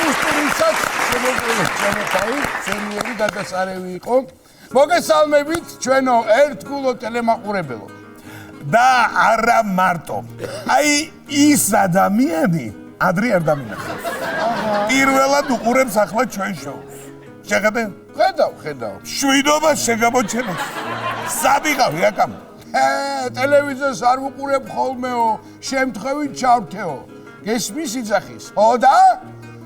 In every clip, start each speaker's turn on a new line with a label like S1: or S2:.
S1: კუსტურიცაც შემოგვიყვება სერიალი გადასარევი იყო. მოგესალმებით ჩვენო ერთგულო ტელემაყურებელო.
S2: და არა მარტო. აი ის ადამიანი ადრე არ დამინახავს. პირველად უყურებს ახლა ჩვენ შოუს. შეხედე?
S1: ხედავ.
S2: შვიდობა შეგამოჩენოს. საბიღავი აკამ.
S1: ტელევიზორს არ ვუყურებ ხოლმეო, შემთხვევით ჩავთეო. გესმის იძახის. ხო და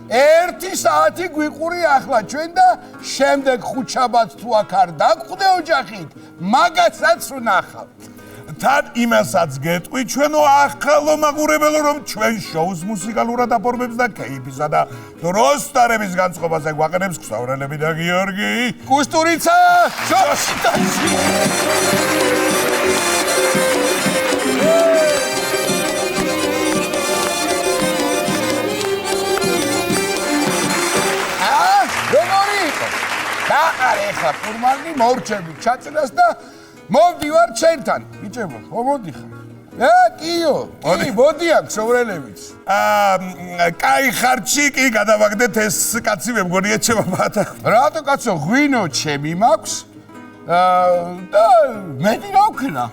S1: 1 საათი გვიყური ახლა ჩვენ და შემდეგ ხუთშაბათს თუ აქ არ დაგხვდე ოჯახით, მაგასაც ვნახავთ.
S2: თან იმასაც გეტყვი ჩვენო ახალო მაყურებელო რომ ჩვენ შოუს მუსიკალურად აფორმებს და კეიფისა და დროს დარების განწყობაზე გვაყენებს ქსავრელები და გიორგი
S1: კუსტურიცა შოშიტაში როგორი იყო? და ეხლა ფორმალი მორჩები ჩაწერას და მოვდივარ ჩვენთან. ბიჭებო, მომოდიხარ. კიო, მოდი აქ სოვრელებიც.
S2: კაი ხარჩი კი გადავაგდეთ ეს კაცი მე მგონია ჩემებათა.
S1: რატო კაცო, ღვინო ჩემი მაქვს? და მეტი გავქნა.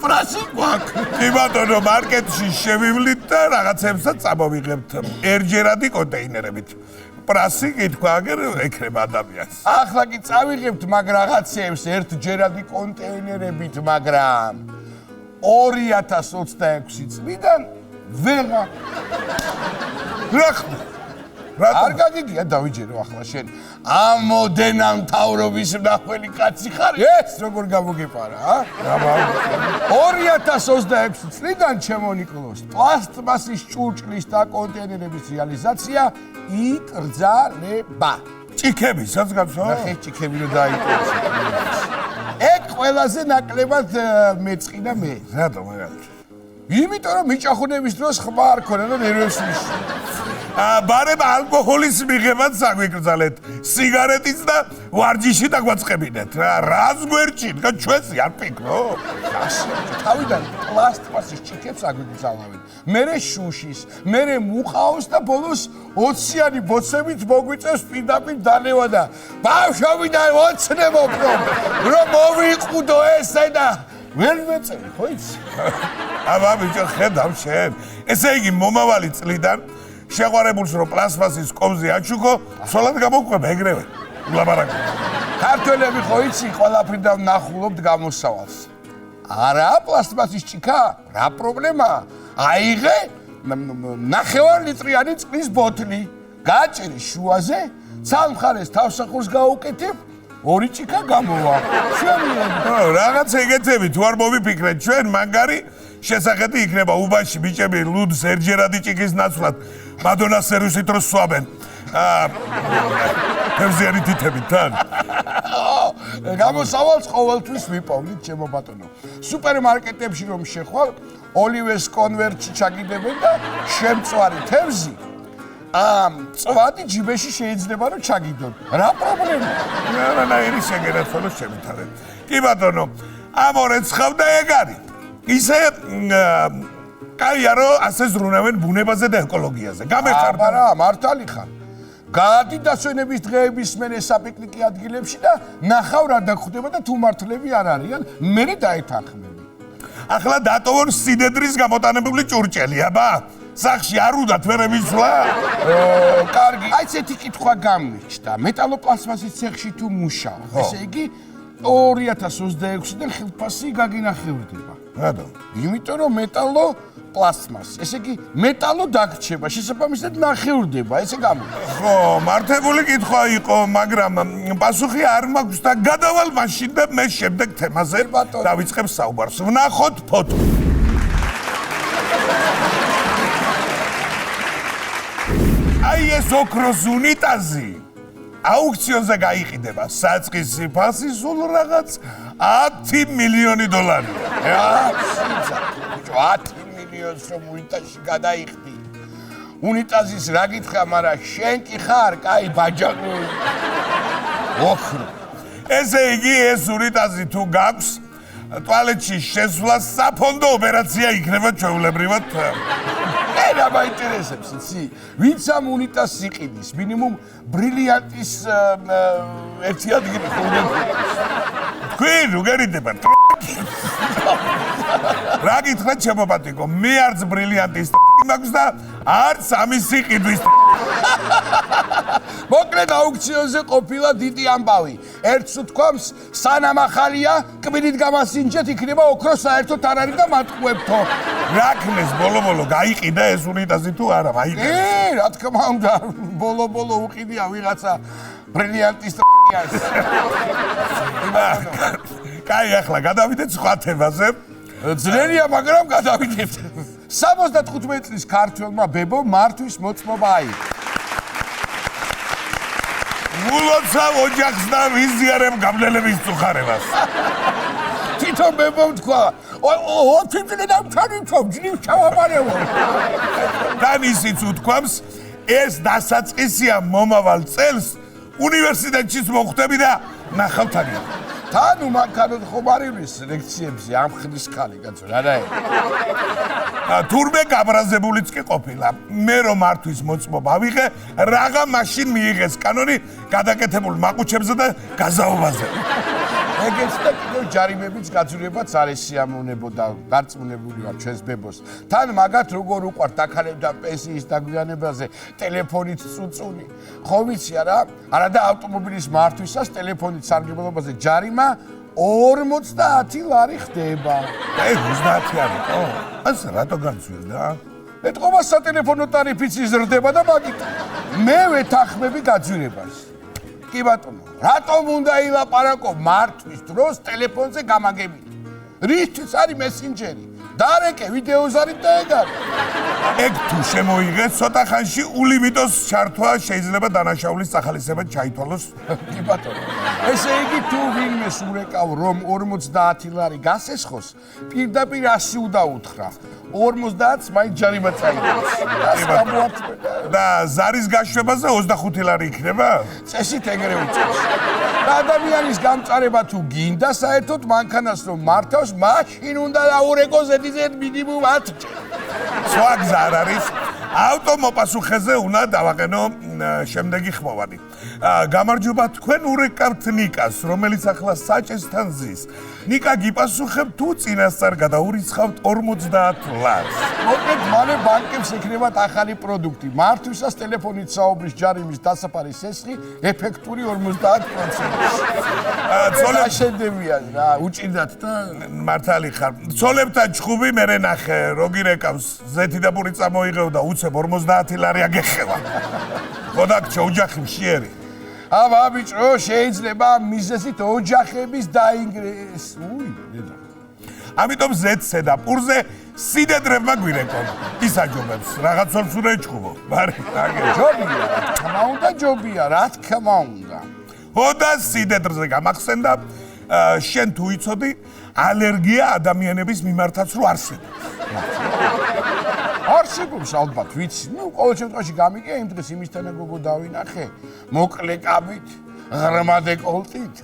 S1: პრასი გვაქვს.
S2: კი ბატონო, მარკეტში შევივლით და რაღაცებსაც წამოვიღებთ ერთჯერადი კონტეინერებით. პრასი კითხვა აგერ ეკრება ადამიანს.
S1: ახლა კი წავიღებთ მაგ რაღაცებს ერთჯერადი კონტეინერებით, მაგრამ 2026 წლიდან ვეღა. არ გაგიგია დავიჯერო ახლა შენ. ამოდენა მთავრობის მნახველი კაცი ხარ? ეს როგორ გამოგეპარა, 2026 წლიდან ჩემონიკლოს პლასტმასის ჭურჭლის და კონტეინერების რეალიზაცია იკრძალება.
S2: ჭიქებისაც გაცო?
S1: ნახე ჭიქები რო დაიწყოს. ეგ ყველაზე ნაკლებად მეწყინა მე.
S2: რატომ მაგალითად?
S1: იმიტომ რომ მიჭახუნების დროს ხმა არ ქონა და ნერვებს მისვა.
S2: ბარემ ალკოჰოლის მიღებაც საგვიკრძალეთ. სიგარეტიც და ვარჯიში დაგვაწყებინეთ. რას გვერჭით? ჩვენს არ ფიქრო.
S1: თავიდან პლასტმასის ჭიქებს აგვიკრძალავენ. მერე შუშის, მერე მუყაოს და ბოლოს 20-იანი ბოცებით მოგვიწევს პირდაპირ დალევა და ბავშვობიდან ოცნებობ რომ მოვიყუდო ესე და ვერ მეწევი, ხო იცი?
S2: აბა ბიჭო, ხედავ შენ. ესე იგი მომავალი წლიდან შეყვარებულს რომ პლასმასის კომზე აჩუქო, სულად გამოგვება ეგრევე. ვლაბარაკო.
S1: ქართველები ხო იცი, ყველაფრიდან ნახულობთ გამოსავალს. არა, პლასმასის ჭიქა, რა პრობლემაა? აიღე 9 ლიტრიანი წყლის ბოთლი, გაჭერი შუაზე, ცალ-მხარეს თავსახურს გაუკეთებ, 2 ჭიქა გამოვა.
S2: შენიერი. რაღაც ეგეთები თუ არ მოვიფიქრეთ ჩვენ მაგარი შესახედი იქნება უბანში ბიჭები ლუდს ერთჯერადი ჭიქის ნაცვლად მადონას სერვისით რო სვამენ. ფევზიანი თითებით თან.
S1: გამოსავალს ყოველთვის ვიპოვნით ჩემო ბატონო. სუპერმარკეტებში რომ შეხვალ, ოლივეს კონვერტში ჩაგიდებენ და შემწვარი თევზი წვადი ჯიბეში შეიძლება რომ ჩაგიდონ. რა პრობლემაა?
S2: რა ერი შეგერაცოლო შემითარეთ. კი ბატონო, ამორე ცხავდა ეგ არის. ისე კაია რომ ასე ზრუნავენ ბუნებაზე და ეკოლოგიაზე. გამეხარდა?
S1: არა, მართალი ხარ. გადი დასვენების დღეების მერე საპიკნიკი ადგილებში და ნახავ რა დაგხვდება და თუ მართლები არ არიან, მერე დაეთანხმები.
S2: ახლა დატოვონ სიდედრის გამოტანებული ჭურჭელი, აბა? სახში არ უნდათ ვერ მისვლა?
S1: კარგი, აი ესეთი კითხვა გამიჩნდა. მეტალოპლასმასის ცეხში თუ მუშაობ, ესე იგი 2026-დან ხელფასი გაგინახევრდება.
S2: რატომ?
S1: იმიტომ რომ მეტალო პლასმასი, ესე იგი მეტალო დაგრჩება, შესაბამისად ნახევრდება, ესე გამოდის.
S2: ხო, მართებული კითხვა იყო, მაგრამ პასუხი არ მაქვს და გადავალ მაშინ და მე შემდეგ თემაზე დავიწყებ საუბარს. ვნახოთ ფოტო. აი ეს ოქროს უნიტაზი აუქციონზე გაიყიდება. საწყისი ფასი სულ რაღაც 10 მილიონი დოლარი.
S1: 10 მილიონს რომ უნიტაზში გადაიხდი. უნიტაზის რა გითხრა, მაგრამ შენ კი ხარ, კაი ბაჯანო. ოქრო.
S2: ესე იგი ეს უნიტაზი თუ გაქვს, ტუალეტში შესვლა საფონდო ოპერაცია იქნება ჩვეულებრივად.
S1: რა მაინტერესებს, იცი? ვინც ამ უნიტაზს იყიდის, მინიმუმ ბრილიანტის ერთი ადგილი ხონდა.
S2: თქვენ რო გერიდება. რა გითხრათ შემოპატიკო, მე არც ბრილიანტის მაქვს და არც ამის იყიდვის.
S1: მოკლედ აუქციონზე ყოფილა დიდი ამბავი. ერთს უთქვამს, სანამ ახალია, კბილით გამასინჯეთ, იქნება ოქროს საერთოდ არ არის და მატყუებთო.
S2: რა ქნეს ბოლო-ბოლო გაიყიდა ეს უნიტაზი თუ არა, მაიყიდა.
S1: რა თქმა უნდა, ბოლო-ბოლო უყიდია ვიღაცა ბრილიანტის ას.
S2: კაი, ახლა გადავიდეთ სხვა თემაზე.
S1: ძნელია, მაგრამ გადავიდეთ. 75 წლის ქართველმა ბებო მართვის მოწმობა აიღო.
S2: მულოცავ ოჯახს და ვიზიარებ გაბნელების წუხარებას.
S1: თვითონ ბებომ თქვა, თვითონიდან ჩავიწევ, ჯნივ ჩავაბარებო.
S2: თან ისიც უთქვამს, ეს დასაწყისია მომავალ წელს უნივერსიტეტშიც მოხვდები და ნახავთანია.
S1: თან უმანქანოდ ხომ არ ივლის ლექციებზე ამ ხნის ხალი კაცო, რა და?
S2: თურმე გაბრაზებულიც კი ყოფილა. მე რომ მართვის მოწმობა ავიღე, რაღა მაშინ მიიღეს კანონი გადაკეთებულ მაყუჩებზე და გაზაობაზე.
S1: ეგეც და კიდევ ჯარიმებიც გაძვირებაც არ ესიამოვნებო და გარწმუნებული ვარ ჩვენს ბებოს. თან მაგათ როგორ უყვართ დაქალებდა პენსიის დაგვიანებაზე ტელეფონით წუწუნი. ხო ვიცი არა და ავტომობილის მართვისას ტელეფონით სარგებლობაზე ჯარიმა 50 ლარი ხდება.
S2: 50 არის, ხო? ასე რატო განცვირდა?
S1: ეთყობა სატელეფონო ტარიფიც იზრდება და მაგით მე ვეთანხმები გაძვირებას. კი ბატონო, რატომ უნდა ილაპარაკო მართვის დროს ტელეფონზე გამაგებით? რისთვის არის მესენჯერი? დარეკე ვიდეოს არის და ეგ არის.
S2: ეგ თუ შემოიღეს, ცოტა ხანში ულიმიტოს ჩართვა შეიძლება დანაშაულის სახალისებად ჩაითვალოს.
S1: კი ბატონო. ესე იგი თუ ვინმეს ურეკავ რომ 50 ლარი გასესხოს, პირდაპირ 100 უნდა უთხრა. 50-ს მაინც ჯარიმა წაიღოს.
S2: და ზარის გაშვებაზე 25 ლარი იქნება?
S1: წესით ეგრე უწევს. და ადამიანის გამწარება თუ გინდა საერთოდ მანქანას რომ მართავს, მაშინ უნდა დაურეკოს ზედიზედ მინიმუმ 10 ჯერ.
S2: სხვა გზა არ არის. ავტომოპასუხეზე უნდა დავაყენო შემდეგი ხმოვანი. გამარჯობა, თქვენ ურეკავთ ნიკას, რომელიც ახლა საჭესთან ზის. ნიკა გიპასუხებ თუ წინასწარ გადაურიცხავთ 50 ლარს.
S1: მოკლედ მალე ბანკებს ექნებათ ახალი პროდუქტი. მართვისას ტელეფონით საუბრის ჯარიმის დასაფარის სესხი ეფექტური 50%. ცოლებშენდებიან რა, უჭირდათ და
S2: მართალი ხარ. ცოლებთან ჩხუბი მერე ნახე, როგირეკავს ზეთი და პური წამოიღევ და უცებ 50 ლარი აგეხევა. ხოდაკჩა ოჯახი მშიერი.
S1: აბა ბიჭო, შეიძლება მიზეზით ოჯახების დაინგრეს. დედა.
S2: ამიტომ ზეთსე და პურზე სიდედრებმა გვირეკონ. ისაჯობებს, რაღაცებს უნდა ეჩხუბო.
S1: ჯობია, რა თქმა უნდა ჯობია, რა თქმა უნდა.
S2: ხოდა სიდედრზე გამახსენდა, შენ თუ იცოდი, ალერგია ადამიანების მიმართაც რო არსებობს.
S1: არსებობს ალბათ, ვიცი. ყოველ შემთხვევაში გამიგია იმ დღეს იმისთანა გოგო დავინახე, მოკლე კაბით, ღრმა დეკოლტით.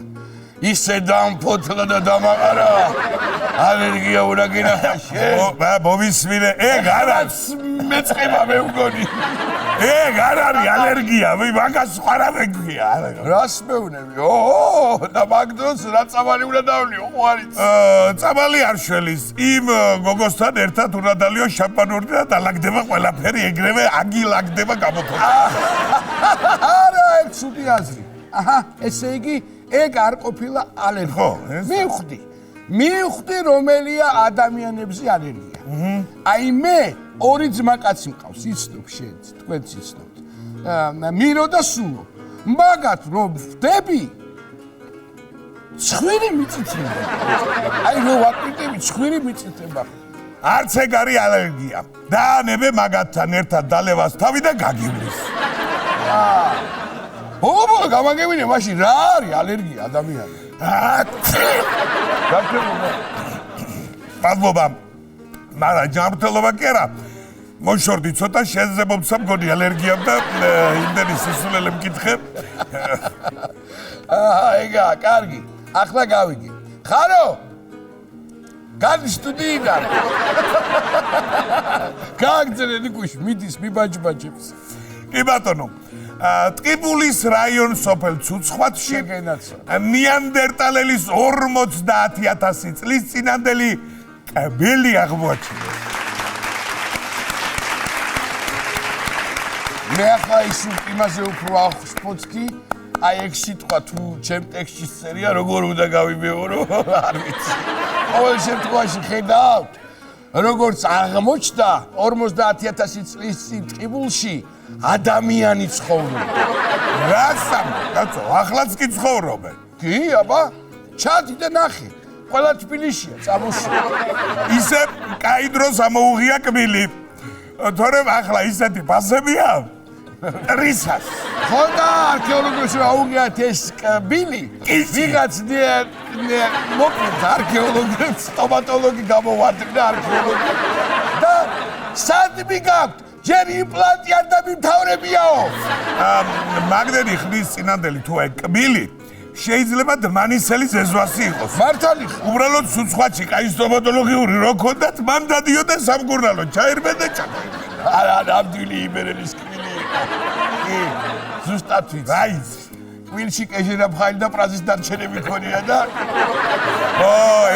S1: ისე დამფოთლა და დამაყარა. ალერგია უნდა გინახა შენ.
S2: მომისმინე, ეგ არ არის.
S1: მეწყება მე მგონი.
S2: ეგ არ არის ალერგია, მაგას სხვა რა მეგვია.
S1: რას მეუნები? და მაგდროს რა წამალი უნდა დავნიო, ხო არის?
S2: წამალი არ შველის. იმ გოგოსთან ერთად უნდა დალიო შამპანური და დალაგდება ყველაფერი, ეგრევე აგილაგდება გამოთქვა.
S1: არა, ეგ ცუდი აზრი. აჰა, ესე იგი ეგ არ ყოფილა ალერგია. მივხვდი რომელია ადამიანებზე ალერგია. აი მე ორი ძმაკაცი მყავს, იცნობ შენც, თქვენც იცნობთ. მირო და სულო. მაგათ რომ ვდები, ცხვირი მიწიწება. აი რო ვაკრიტები, ცხვირი მიწიწება.
S2: არც ეგ არის ალერგია. დაანებე მაგათთან ერთად დალევას თავი და გაგივლის.
S1: ბოლო გამაგებინე, მაშინ რა არის ალერგია ადამიანი?
S2: პადლობა, მაგრამ ჯანმრთელობა კი არა. მოშორდი ცოტა შენზე მომცა მგონი ალერგიამ და იმდენი სისულელე მკითხე.
S1: ეგა, კარგი. ახლა გავიგე. ხარო? გადი სტუდიიდან. გააგზავნე ნიკუში, მიდის მიბაჯბაჯებს.
S2: კი ბატონო. ტყიბულის რაიონ სოფელ ცუცხვათში ნიანდერტალელის 50,000 წლის წინანდელი კბილი აღმოაჩინა.
S1: მე ახლა ის იმაზე უფრო ახლოს პოცკი, აი ეგ სიტყვა თუ ჩემ ტექსტში წერია, როგორ უნდა გავიმეორო, არ ვიცი. ყოველ შემთხვევაში ხედავთ, როგორც აღმოჩნდა 50,000 წლის წინ ტყიბულში ადამიანი ცხოვრობდა.
S2: რასამ, კაცო, ახლაც კი ცხოვრობენ.
S1: კი, აბა, ჩადი და ნახე. ყველა თბილისშია წამოსული.
S2: ისე კაი დროს ამოუღია კბილი. თორემ ახლა ისეთი ფასებია. რისას?
S1: ხო და არქეოლოგიაში აუღიათ ეს კბილი. ვიღაც მოკლედ არქეოლოგებს, სტომატოლოგი გამოვარდნა არქეოლოგი. და სადმი გაქვთ? ჯერ იმპლანტი არ დამიმთავრებიაო.
S2: მაგდენი ხნის წინანდელი თუ აი კბილი შეიძლება დმანისელი ზეზვასი იყოს.
S1: მართალი ხარ.
S2: უბრალოდ ცუცხვათში კაი სტომატოლოგიური რო ქონდათ, მან დადიოდა სამკურნალო, ჩაირბენ და ჩაირბენ.
S1: არა, ნამდვილი იმერელის კბილი იყო. კი, ზუსტად ვიცი.
S2: აი,
S1: კბილში კეჟერა მხარი და პრაზის დარჩენები ქონია და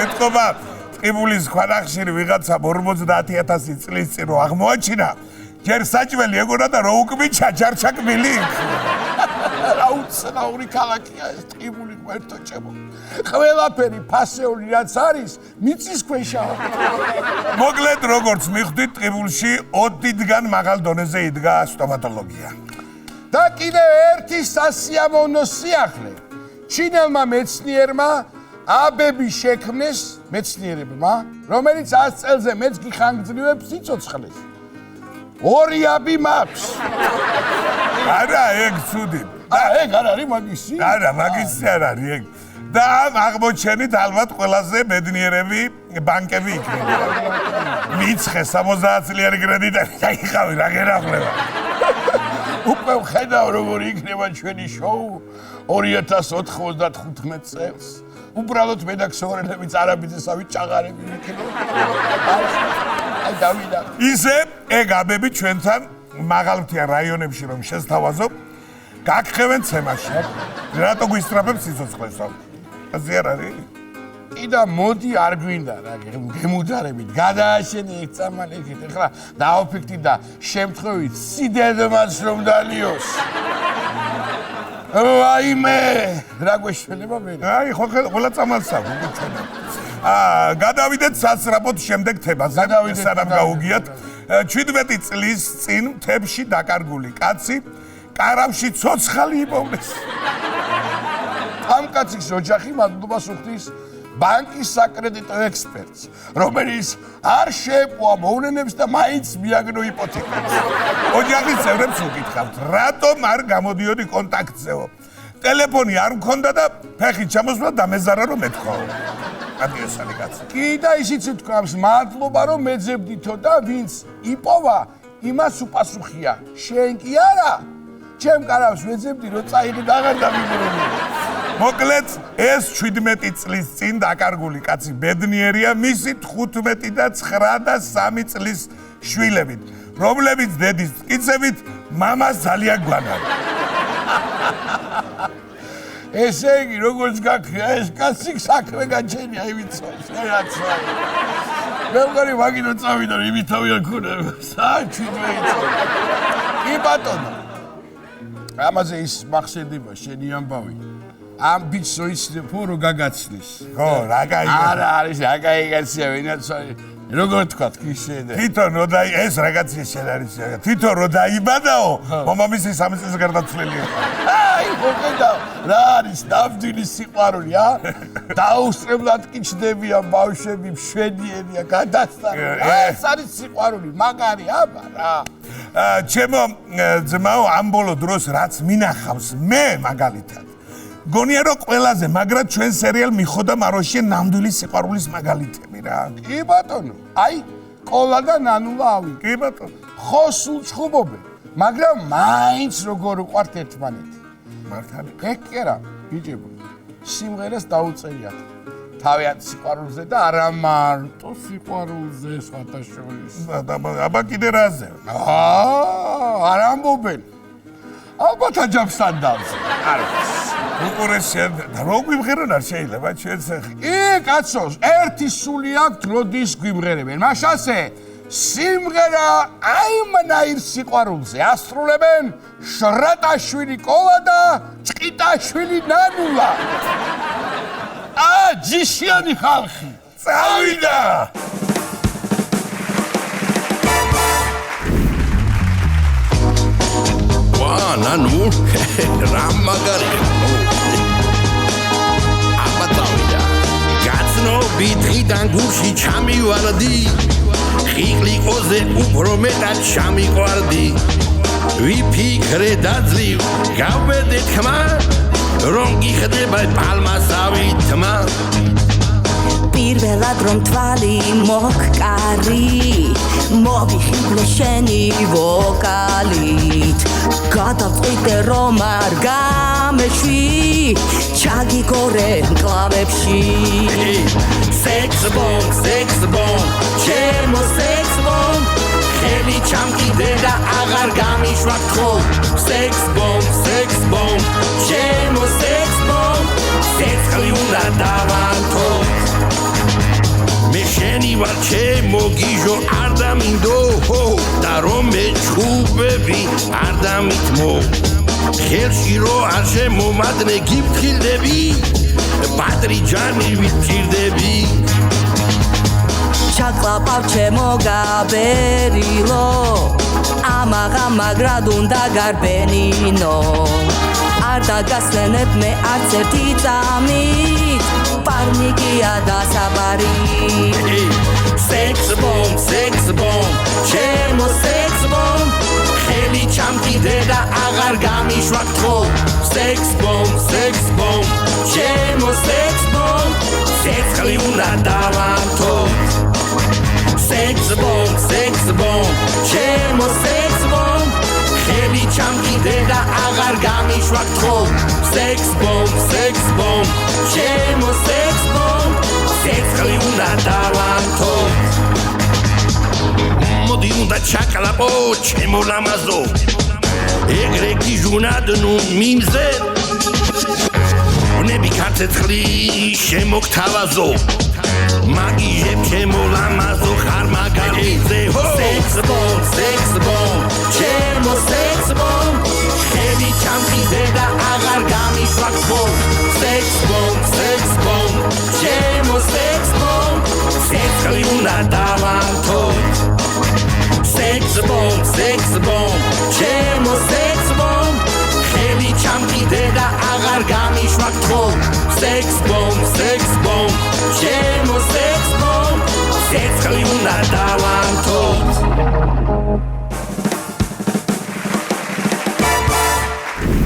S2: ეთქობა ტყიბულის ქვანახშირი ვიღაცამ 50,000 წლის წინ რო აღმოაჩინა, ჯერ საჭმელი ეგონა და რო უკბიჩა ჯარჩა კბილი.
S1: რა უცნაური ქალაქია ეს ტყიბული ღმერთო ჩემო. ყველაფერი ფასეული რაც არის, მიწისქვეშაა.
S2: მოკლედ როგორც მიხვდით, ტყიბულში 20-დან მაღალ დონეზე იდგა სტომატოლოგია.
S1: და კიდე ერთი სასიამოვნო სიახლე. ჩინელმა მეცნიერმა აბები შექმნეს მეცნიერებმა, რომელიც 100 წელზე მეც გიხანგრძლივებს სიცოცხლეს. 2 აბი მაქვს.
S2: არა, ეგ ცუდი.
S1: ეგ არ არის მაგისი?
S2: არა, მაგისი არ არის ეგ. და ამ აღმოჩენით ალბათ ყველაზე ბედნიერები ბანკები იქნება. მიცხე 70 წლიანი კრედიტები დაიხავი, რა გერახლება.
S1: უკვე ხედავ როგორ იქნება ჩვენი შოუ 2095 წელს. უბრალოდ მე და ქსოვრელები წარაბიძესავი ჭაღარები იქნება. აი დავიდა.
S2: ისე ეგ აბები ჩვენთან მაღალმთიან რაიონებში რომ შესთავაზობ, გაგხევენ ცემაში. რატო გვისწრაფებს სიცოცხლესო? ასე არ არის?
S1: კი და მოდი არ გვინდა რა გემუდარებით. გადააშენე ერთ წამალეკით. ეხლა დააფიქრდი და შემთხვევით სიდედმაც რომ დალიოს. ვაიმე, რა გვეშველება მე?
S2: აი, ხო ყველა წამალსა გუჩვენა. გადავიდეთ სასწრაფოდ შემდეგ თემაზე. სანამ გაუგიათ 17 წლის წინ მთებში დაკარგული კაცი კარავში ცოცხალი იპოვნეს.
S1: ამ კაცის ოჯახი მადლობას უხდის ბანკის საკრედიტო ექსპერტს, რომელიც არ შეეპოვა მოვლენებს და მაინც მიაგნო იპოთეკას.
S2: ოჯახის წევრებს უკითხავთ, რატომ არ გამოდიოდი კონტაქტზეო? ტელეფონი არ მქონდა და ფეხით ჩამოსვლა დამეზარა რომ ეთქვა. ადიოსალი კაცი.
S1: კი და ისიც უთქვამს, მადლობა რომ მეძებდითო და ვინც იპოვა, იმას უპასუხია. შენ კი არა? ჩემ კარავს მეძებდი რომ წაიღე და აღარ დამიმეორე.
S2: მოკლედ ეს 17 წლის წინ დაკარგული კაცი ბედნიერია მისი 15 და 9 და 3 წლის შვილებით, რომლებიც დედის მტკიცებით მამას ძალიან გვანან.
S1: ესე იგი, როგორც გაქრია ეს კაცი საქმე გაჩენია, ივიცო, შეაცა. მე მგონი მაგინო წავიდა, იმითავია ქონა. საჩვიდე იცო. კი ბატონო. ამაზე ის მახსენდება შენი ამბავი. ამ ბიჭს ოიცნებო რომ გაგაცნის.
S2: ხო, რა კაი.
S1: არა, არის რა კაი კაცია, ვინაც როგორ თქვა კიშენე.
S2: თვითონ რო დაი ეს რაღაცა შენ არის. თვითონ რო დაიბადაო, მომამისი 3 წელს გარდაცვლილი იყო.
S1: აი, ხოდა რა არის ნამდვილი სიყვარული, ა? დაუსწრებლად კი ჩდებიან ბავშვები, მშვენიერია, გადასტანი. ეს არის სიყვარული, მაგარი აბა რა.
S2: ჩემო ძმაო, ამ ბოლო დროს რაც მინახავს მე მაგალითად გონია რომ ყველაზე მაგრად ჩვენ სერიალ მიხოდა მაროში ნამდვილი სიყვარულის მაგალითები რა.
S1: კი ბატონო, აი კოლა და ნანულა ავი.
S2: კი ბატონო.
S1: ხო სულ ჩხუბობენ, მაგრამ მაინც როგორ უყვართ ერთმანეთი.
S2: მართალი.
S1: ეგ კი არა, ბიჭებო. სიმღერას დაუწერიათ. თავიანთ სიყვარულზე და არა მარტო სიყვარულზე სხვათა შორის.
S2: აბა კიდე რაზე?
S1: არ ამბობენ. ალბათ აჯამსთან დავზე.
S2: უკურესია და რო გვიმღერონ არ შეიძლება ჩვენც.
S1: კაცო, ერთი სული აქვთ, როდის გვიმღერებენ. მაშასე სიმღერა აიმნაირ სიყვარულზე ასრულებენ შრატაშვილი კოლა და ჭყიტაშვილი ნანულა. ჯიშიანი ხალხი.
S2: წავიდა!
S3: ნანუ რა მაგარია აბა წავიდა გაცნობი დღიდან გულში ჩამივარდი ხიკლიკოზე უფრო მეტად ჩამიყვარდი ვიფიქრე დაძლივ გავბედე თქმა რომ გიხდება პალმასავი თმა
S4: პირველად რომ თვალი მოკკარი მოვიხიბლე შენი ვოკალით გადავწყვიტე რომ არ გამეშვი ჩაგიგორე კლავებში sex bomb ჩემო sex bomb ხელი ჩამკიდე და აღარ გამიშვა ხო sex bomb ჩემო sex bomb სეცხლი უნდა დავანთო მე შენი ვარ ჩემო გიჟო არ დამინდო და რომ მე ჩუბები არ დამითმო ხელში რო არ შემომადნე გიფრთხილდები პატრიჯანი ვიფრთხილდები ჩაკლაპავ ჩემო გაბერილო ამაღა მაგრად უნდა გარბენინო არ დაგასვენებ მე არც ერთი წამით პარნიკია დასაბარი sex bomb ჩემო sex bomb ხელი ჩამკიდე და აღარ გამიშვა ხო sex bomb ჩემო sex bomb სეცხლი უნდა დავანთო sex bomb ჩემო sex bomb ხელი ჩამკიდე და აღარ გამიშვა ხო sex bomb ჩემო sex bomb სეცხლი უნდა დავანთო მოდი უნდა ჩაკლაპო ჩემო ლამაზო ეგრე გიჟუნად ნუ მიმზე ნები ქარცეცხლი შემოგთავაზო მაგიჟებ ჩემო ლამაზო ხარ მაგარიზე sex bomb ჩემო sex bomb ხელი ჩამკიდე და აღარ გამიშვა ხო sex bomb ჩემო sex bomb სეცხლი უნდა დავანთო sex bomb ჩემო sex bomb ხელი ჩამკიდე და აღარ გამიშვა ხო sex bomb ჩემო sex bomb სეცხლი უნდა დავანთო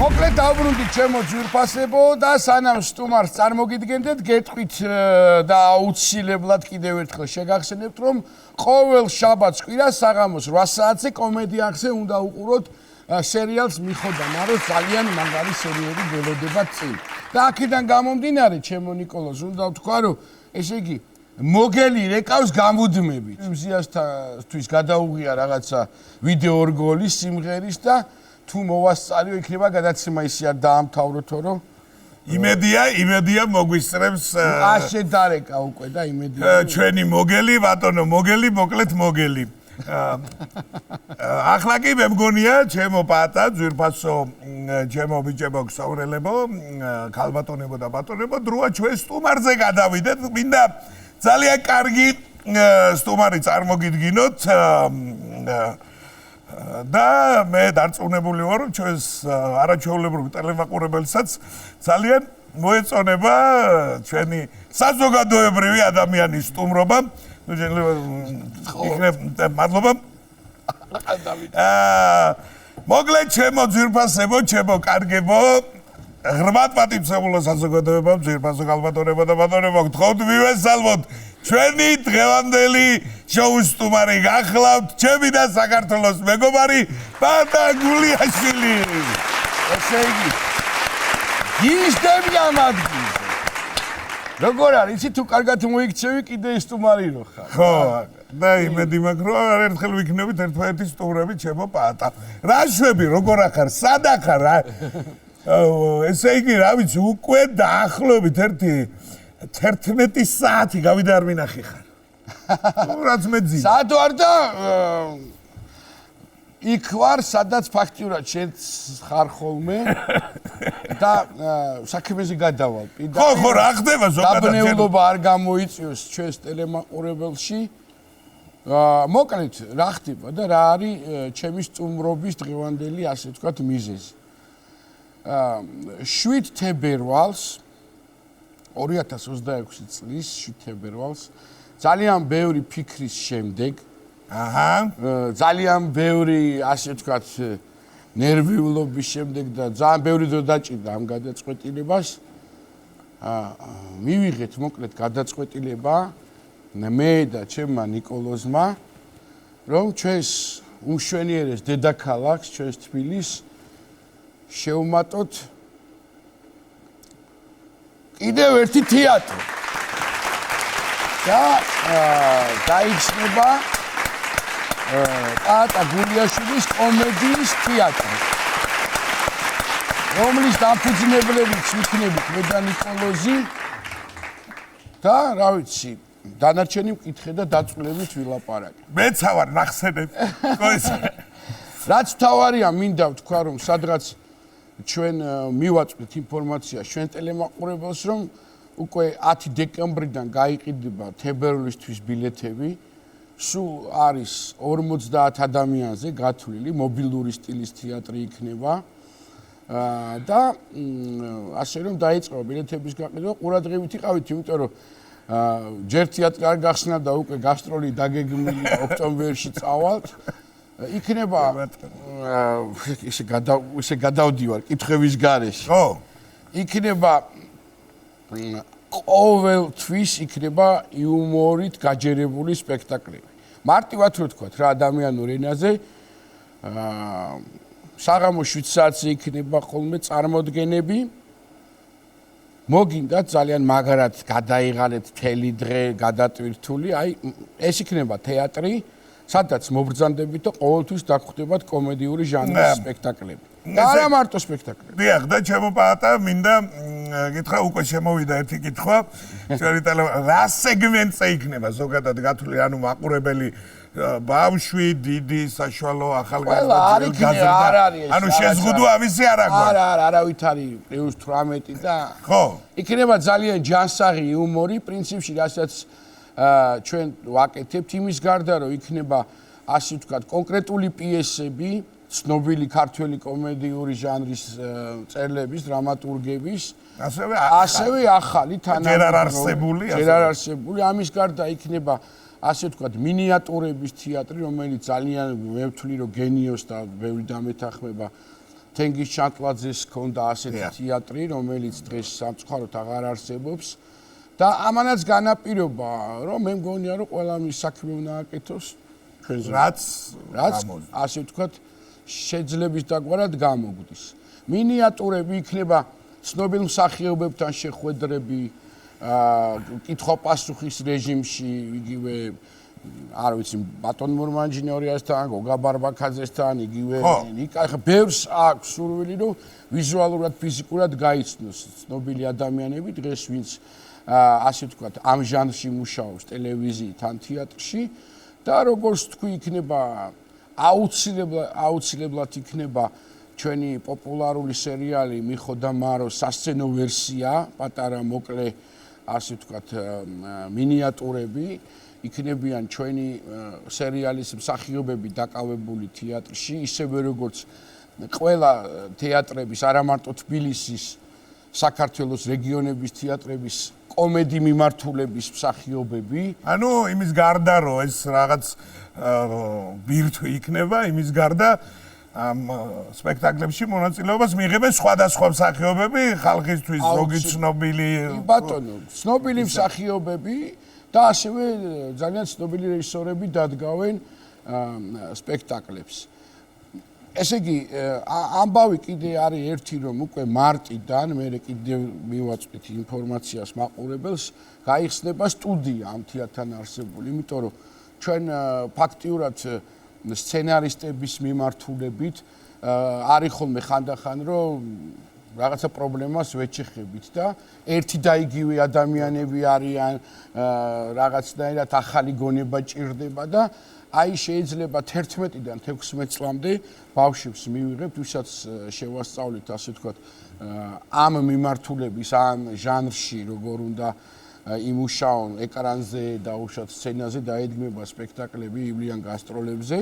S1: მოკლედ დავბრუნდით ჩემო ძვირფასებო და სანამ სტუმარს წარმოგიდგენდეთ გეტყვით და აუცილებლად კიდევ ერთხელ შეგახსენებთ რომ ყოველ შაბათს კვირას საღამოს 8 საათზე კომედიახზე უნდა უყუროთ სერიალს მიხოდამ რომ ძალიან მაგარი სერიალი ველოდება წინ და აქედან გამომდინარე ჩემო ნიკოლოზ უნდა ვთქვა რომ ესე იგი მოგელი რეკავს გამუდმებით მზიასთვის გადაუღია რაღაცა ვიდეო რგოლი სიმღერის და თუ მოვასწარიო იქნება გადაცემა ისე არ დაამთავროთო რომ
S2: იმედია მოგვისწრებს
S1: ასე დარეკა უკვე და იმედია
S2: ჩვენი მოგელი ბატონო მოგელი მოკლედ მოგელი ახლა კი მე მგონია ჩემო პატა ძვირფასო ჩემო ბიჭებო გსაურელებო ქალბატონებო და ბატონებო დროა ჩვენ სტუმარზე გადავიდეთ მინდა ძალიან კარგი სტუმარი წარმოგიდგინოთ და მე დარწმუნებული ვარ რომ ჩვენს არაჩვეულებრივ ტელემაყურებელსაც ძალიან მოეწონება ჩვენი საზოგადოებრივი ადამიანის სტუმრობა მადლობა მოგლედ ჩემო ძვირფასებო ჩემო კარგებო ღრმად პატივცემულო საზოგადოებამ ძვირფასო ქალბატონებო და ბატონებო გთხოვთ მივესალმოთ ჩვენი დღევანდელი შოუს სტუმარი გახლავთ ჩემი და საქართველოს მეგობარი ბატა გულიაშვილი ესე იგი გიჟდები ამ ადგილზე
S1: როგორ არის იცი თუ კარგად მოიქცევი კიდე სტუმარი რო ხარ
S2: ხო და იმედი მაქვს რომ ერთხელ ვიქნებით ერთმანეთის სტუმრები ჩემო პატა რა შვები როგორ ახარ სად ახარ რა ესე იგი რა ვიცი უკვე დაახლოებით 11 საათი გავიდა არ მინახი ხარ რაც მეძინა
S1: სად ვარ და იქ ვარ სადაც ფაქტიურად შენ ხარ ხოლმე და საქმეზე გადავალ
S2: ხო რა ხდება ზოგადად
S1: დაბნეულობა არ გამოიწვიოს ჩვენს ტელემაყურებელში მოკლედ რა ხდება და რა არის ჩემი სტუმრობის დღევანდელი ასე ვთქვათ მიზეზი 7 თებერვალს 2026 წლის 7 თებერვალს ძალიან ბევრი ფიქრის შემდეგ ძალიან ბევრი ასე ვთქვათ ნერვიულობის შემდეგ და ძალიან ბევრი დრო დაჭირდა ამ გადაწყვეტილებას მივიღეთ მოკლედ გადაწყვეტილება მე და ჩემმა ნიკოლოზმა რომ ჩვენს უმშვენიერეს დედაქალაქს ჩვენს თბილისს შევმატოთ კიდევ ერთი თეატრი და გაიხსნება ტატა გულიაშვილის კომედიის თეატრი რომლის დაფუძნებლებიც ვიქნებით მე და ნიკოლოზი და რა ვიცი დანარჩენი მკითხე და დაწვრილებით ვილაპარაკე
S2: მეც ვარ ნახსენებ
S1: რაც თავარია მინდა ვთქვა რომ სადღაც ჩვენ მივაწვდით ინფორმაცია ჩვენ ტელემაყურებელს რომ უკვე 10 დეკემბრიდან გაიყიდება თებერვლისთვის ბილეთები სულ არის 50 ადამიანზე გათვლილი მობილური სტილის თეატრი იქნება და ასე რომ დაიწყო ბილეთების გაყიდვა ყურადღებით იყავით იმიტომ რომ ჯერ თეატრი არ გახსნა და უკვე გასტროლი დაგეგმილი ოქტომბერში წავალთ იქნება ისე გადავდივარ კითხების გარეშე
S2: ხო
S1: იქნება ყოველთვის იქნება იუმორით გაჯერებული სპექტაკლები მარტივად რო თქვათ რა ადამიანურ ენაზე საღამო 7 საათზე იქნება ხოლმე წარმოდგენები მოგინდათ ძალიან მაგრად გადაიღალეთ თელი დღე გადატვირთული აი ეს იქნება თეატრი სადაც მობრძანდებით და ყოველთვის დაგხვდებათ კომედიური ჟანრის სპექტაკლები და არა მარტო სპექტაკლები
S2: დიახ და ჩემო პატა მინდა გითხრა უკვე შემოვიდა ერთი კითხვა ჩვენი რა სეგმენტზე იქნება ზოგადად გათვლილი ანუ მაყურებელი ბავშვი დიდი საშუალო ახალგაზრდა ანუ შეზღუდვა ამისი არ აქვს
S1: არა არავითარი პლუს 18 და
S2: ხო
S1: იქნება ძალიან ჯანსაღი იუმორი პრინციპში რასაც ჩვენ ვაკეთებთ იმის გარდა რომ იქნება ასე ვთქვათ კონკრეტული პიესები ცნობილი ქართველი კომედიური ჟანრის წერლების დრამატურგების ასევე ახალი
S2: ჯერ არ არსებული
S1: ამის გარდა იქნება ასე ვთქვათ მინიატურების თეატრი რომელიც ძალიან მე ვთვლი რომ გენიოს და ბევრი დამეთანხმება თენგიზ ჩანტლაძეს ჰქონდა ასეთი თეატრი რომელიც დღეს სამწუხაროდ აღარ არსებობს და ამანაც განაპირობა რომ მე მგონია რომ ყველა მის საქმე უნდა აკეთოს
S2: რაც
S1: ასე ვთქვათ შეძლების დაგვარად გამოგვდის მინიატურები იქნება ცნობილ მსახიობებთან შეხვედრები კითხვა-პასუხის რეჟიმში იგივე არ ვიცი ბატონ მურმანჯინორიასთან გოგა ბარბაქაძესთან იგივე ახლა ბევრს აქვს სურვილი რომ ვიზუალურად ფიზიკურად გაიცნოს ცნობილი ადამიანები დღეს ვინც ასე ვთქვათ ამ ჟანრში მუშაობს ტელევიზიით ან თეატრში და როგორც თქვი იქნება აუცილებლად იქნება ჩვენი პოპულარული სერიალი მიხო და მარო სასცენო ვერსია პატარა მოკლე ასე ვთქვათ მინიატურები იქნებიან ჩვენი სერიალის მსახიობები დაკავებული თეატრში ისევე როგორც ყველა თეატრების არა მარტო თბილისის საქართველოს რეგიონების თეატრების კომედი მიმართულების მსახიობები
S2: ანუ იმის გარდა რომ ეს რაღაც ბირთვი იქნება იმის გარდა ამ სპექტაკლებში მონაწილეობას მიიღებენ სხვადასხვა მსახიობები ხალხისთვის ზოგი ცნობილი
S1: ბატონო ცნობილი მსახიობები და ასევე ძალიან ცნობილი რეჟისორები დადგავენ სპექტაკლებს ესე იგი, ამბავი კიდე არის ერთი, რომ უკვე მარტიდან მე კიდე მივაწვით ინფორმაციას მაყურებელს, გაიხსნება სტუდია ამ თეატრთან არსებული, იმიტომ რომ ჩვენ ფაქტიურად სცენარისტების მიმართულებით არის ხოლმე ხანდახან, რომ რაღაცა პრობლემას ვეჩეხებით და ერთი და იგივე ადამიანები არიან, რაღაცნაირად ახალი გონება ჭირდება და აი შეიძლება 11-დან 16 წლამდე ბავშვებს მივიღებთ, ვისაც შევასწავლით, ასე ვთქვათ, ამ მიმართულების, ამ ჟანრში, როგორ უნდა იმუშაონ ეკრანზე და უშუალოდ სცენაზე დაედგმება სპექტაკლები ივლიან გასტროლებზე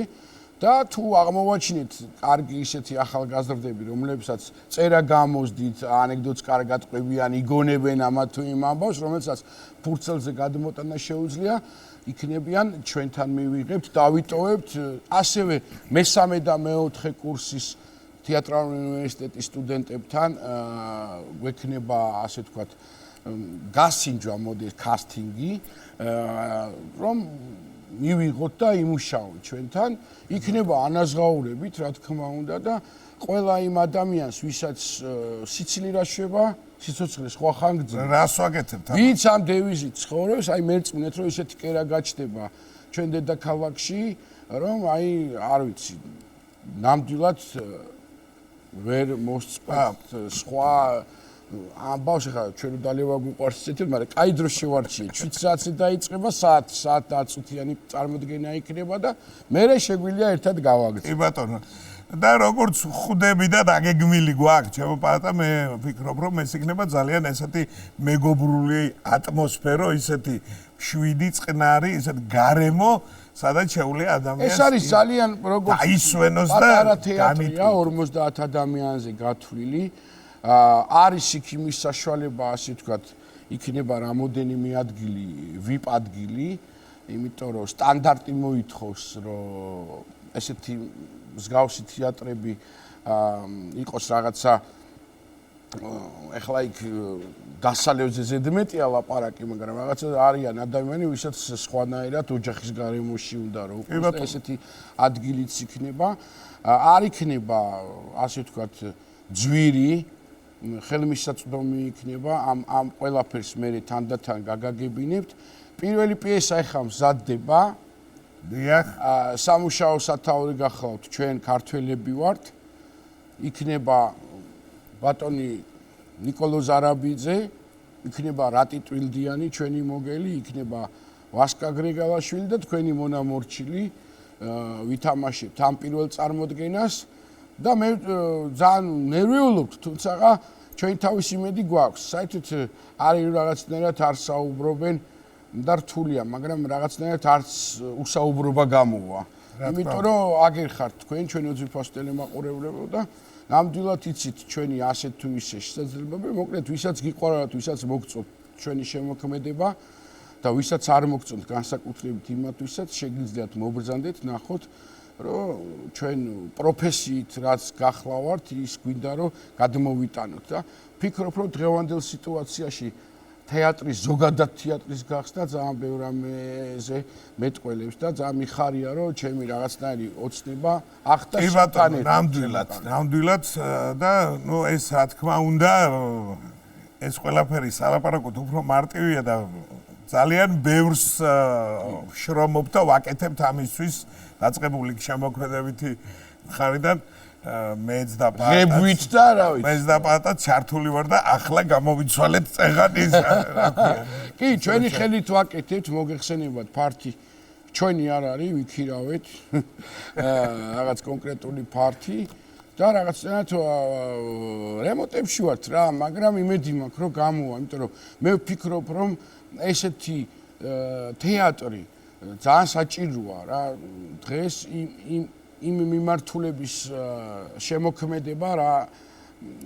S1: და თუ აღმოვაჩინეთ კარგი ისეთი ახალგაზრდები, რომლებსაც წერა გამოსდით, ანეკდოტს კარგად ყვებიან, იგონებენ ამა თუ იმ ამბავს, რომელსაც ფურცელზე გადმოტანა შეუძლია, იქნებიან ჩვენთან მივიღებთ, დავიტოვებთ, ასევე მესამე და მეოთხე კურსის თეატრალური უნივერსიტეტის სტუდენტებთან გვექნება, ასე ვთქვათ, გასინჯვა მოდის კასტინგი, რომ მივიღოთ და იმუშაოთ ჩვენთან, იქნება ანაზღაურებით, რა თქმა უნდა და ყველა იმ ადამიანს, ვისაც სიცილი რა შვება, სიცოცხლე სხვა ხანგრძლივ.
S2: რას ვაკეთებთ?
S1: ვინც ამ დევიზით ცხოვრობს, აი მერწმუნეთ, რომ ისეთი კერა გაჩნდება ჩვენ დედაქალაქში, რომ აი არ ვიცი, ნამდვილად ვერ მოსწყვეტ სხვა ამბავს ხა ჩვენ დალევა გვიყვარს ისეთი, მაგრამ კაი დროს შევარჩიე. 7 საათზე დაიწყება, საათ დაწუთიანი წარმოდგენა იქნება და მერე შეგვიძლია ერთად გავაგრძელოთ.
S2: კი ბატონო. და როგორც ხვდები და დაგეგმილი გვაქვს, ჩემო პატა, მე ვფიქრობ, რომ ეს იქნება ძალიან ესეთი მეგობრული ატმოსფერო, ისეთი შვიდი წყნარი, ისეთი გარემო, სადაც შეუძლია ადამიანს
S1: ეს არის ძალიან როგორც
S2: დაისვენოს და
S1: პატარა თეატრია 50 ადამიანზე გათვლილი. არის იქ იმის საშუალება, ასე ვთქვათ, იქნება რამოდენიმე ადგილი, VIP ადგილი, იმიტომ რომ სტანდარტი მოითხოვს, რომ ესეთი მსგავსი თეატრები იყოს რაღაცა ეხლა იქ დასალევზე ზედმეტია ლაპარაკი, მაგრამ რაღაცა არიან ადამიანები, ვისაც სხვანაირად ოჯახის გარემოში უნდა რომ უკვე ესეთი ადგილიც იქნება. არ იქნება, ასე ვთქვათ, ძვირი ხელმისაწვდომი იქნება ამ ყველაფერს მე თანდათან გაგაგებინებთ. პირველი პიესა ახლა მზადდება.
S2: დიახ.
S1: სამუშაო სათაური გახლავთ, ჩვენ ქართველები ვართ. იქნება ბატონი ნიკოლო ზარაბიძე, იქნება რატი ტვილდიანი, ჩვენი მოგელი, იქნება ვასკა გრეგალაშვილი და თქვენი მონამორჩილი ვითამაშებთ ამ პირველ წარმოდგენას. და მე ძალიან ნერვიულობთ, თუმცა ჩვენი თავის იმედი გვაქვს. საერთოდ არის რაღაცნაირად არ საუბრობენ და რთულია, მაგრამ რაღაცნაირად არც უსაუბრობა გამოვა. იმიტომ რომ აგერ ხართ თქვენ, ჩვენი ოძვიფას ტელემაყურებლებო და ნამდვილად იცით ჩვენი ასეთ თუ ისე შესაძლებლობები, მოკლედ ვისაც გიყვარათ, ვისაც მოგწონთ ჩვენი შემოქმედება და ვისაც არ მოგწონთ განსაკუთრებით იმათვისაც შეგიძლიათ მობრძანდეთ, ნახოთ რომ ჩვენ პროფესიით რაც გახლავართ, ის გვინდა რომ გადმოვიტანოთ და ვფიქრობ, რომ დღევანდელ სიტუაციაში თეატრის ზოგადად თეატრის გახსნა ძალიან ბევრ ამაზე მეტყველებს და ძალიან მიხარია, რომ ჩემი რაღაცნაირი ოცნება ახდა შეტანეთ.
S2: ნამდვილად და ნუ ეს რა თქმა უნდა ეს ყველაფერი სალაპარაკოდ უფრო მარტივია და ძალიან ბევრს შრომობ და ვაკეთებთ ამისთვის დაწყებული შემოქმედებითი მხარიდან მეც და პატა
S1: ღებვით და რა ვიცი
S2: მეც და პატა ჩართული ვარ და ახლა გამოვიცვალეთ წეღანის რა ქვია
S1: კი ჩვენი ხელით ვაკეთებთ მოგეხსენებათ ფართი ჩვენი არ არის ვიქირავეთ რაღაც კონკრეტული ფართი და რაღაცნაირად რემონტებში ვართ რა მაგრამ იმედი მაქვს რომ გამოვა იმიტომ რომ მე ვფიქრობ რომ ესეთი თეატრი ძალიან საჭიროა რა დღეს იმ მიმართულების შემოქმედება რა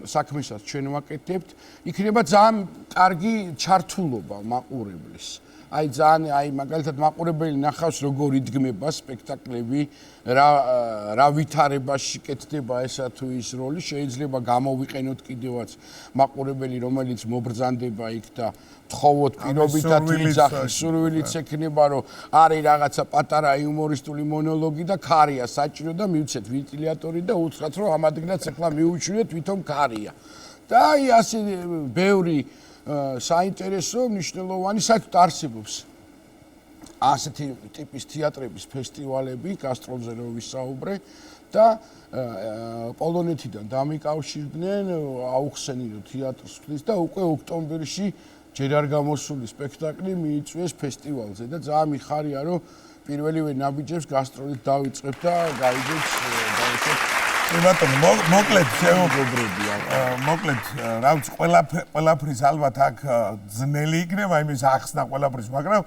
S1: საქმესაც ჩვენ ვაკეთებთ იქნება ძალიან კარგი ჩართულობა მაყურებლის აი ძალიან აი მაგალითად მაყურებელი ნახავს როგორ იდგმება სპექტაკლები რა ვითარებაში კეთდება ესა თუ ის როლი შეიძლება გამოვიყენოთ კიდევაც მაყურებელი რომელიც მობრძანდება იქ და თხოვოთ პირობითად იძახის სურვილით ექნება რომ არის რაღაცა პატარა იუმორისტული მონოლოგი და ქარია საჭირო და მივცეთ ვენტილატორი და უთხრათ რომ ამ ადგილას ახლა მიუჩვიეთ თვითონ ქარია და აი ასე ბევრი საინტერესო მნიშვნელოვანი საერთოდ არსებობს ასეთი ტიპის თეატრების ფესტივალები გასტროლზე რო ვისაუბრე და პოლონეთიდან დამიკავშირდნენ აუხსენინო თეატრს ხდის და უკვე ოქტომბერში ჯერ არ გამოსული სპექტაკლი მიიწვიეს ფესტივალზე და ძალიან მიხარია რომ პირველივე ნაბიჯებს გასტროლით დავიწყებ და გაიგებს
S2: მოკლედ რა ვიცი ყველაფრის ალბათ აქ ძნელი იქნება იმის ახსნა ყველაფრის მაგრამ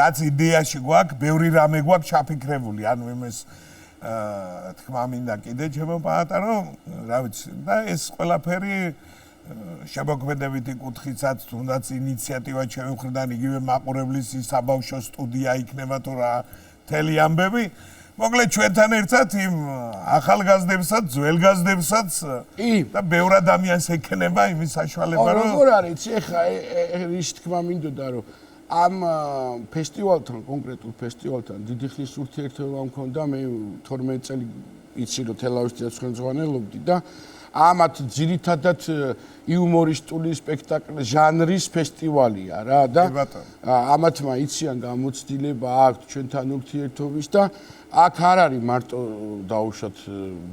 S2: რაც იდეაში გვაქვს ბევრი რამე გვაქვს ჩაფიქრებული ანუ იმის თქმა მინდა კიდე ჩემო პატარო რა ვიცი და ეს ყველაფერი შემოქმედებითი კუთხითაც თუნდაც ინიციატივა ჩემი მხრიდან იგივე მაყურებლის საბავშვო სტუდია იქნება თუ რა მთელი ამბები მოკლედ ჩვენთან ერთად იმ ახალგაზრდებსაც, ძველგაზრდებსაც და ბევრ ადამიანს ექნება იმის საშუალება რომ
S1: როგორ არის ეხა ის თქმა მინდოდა რომ ამ ფესტივალთან კონკრეტულ ფესტივალთან დიდი ხნის ურთიერთობა მქონდა მე 12 წელი იცი რომ თელავიზიას ხელმძღვანელობდი და ამათ ძირითადად იუმორისტული სპექტაკლი ჟანრის ფესტივალია რა და ამათმა იციან გამოცდილება აქვს ჩვენთან ურთიერთობის და აქ არ არის მარტო დაუშვათ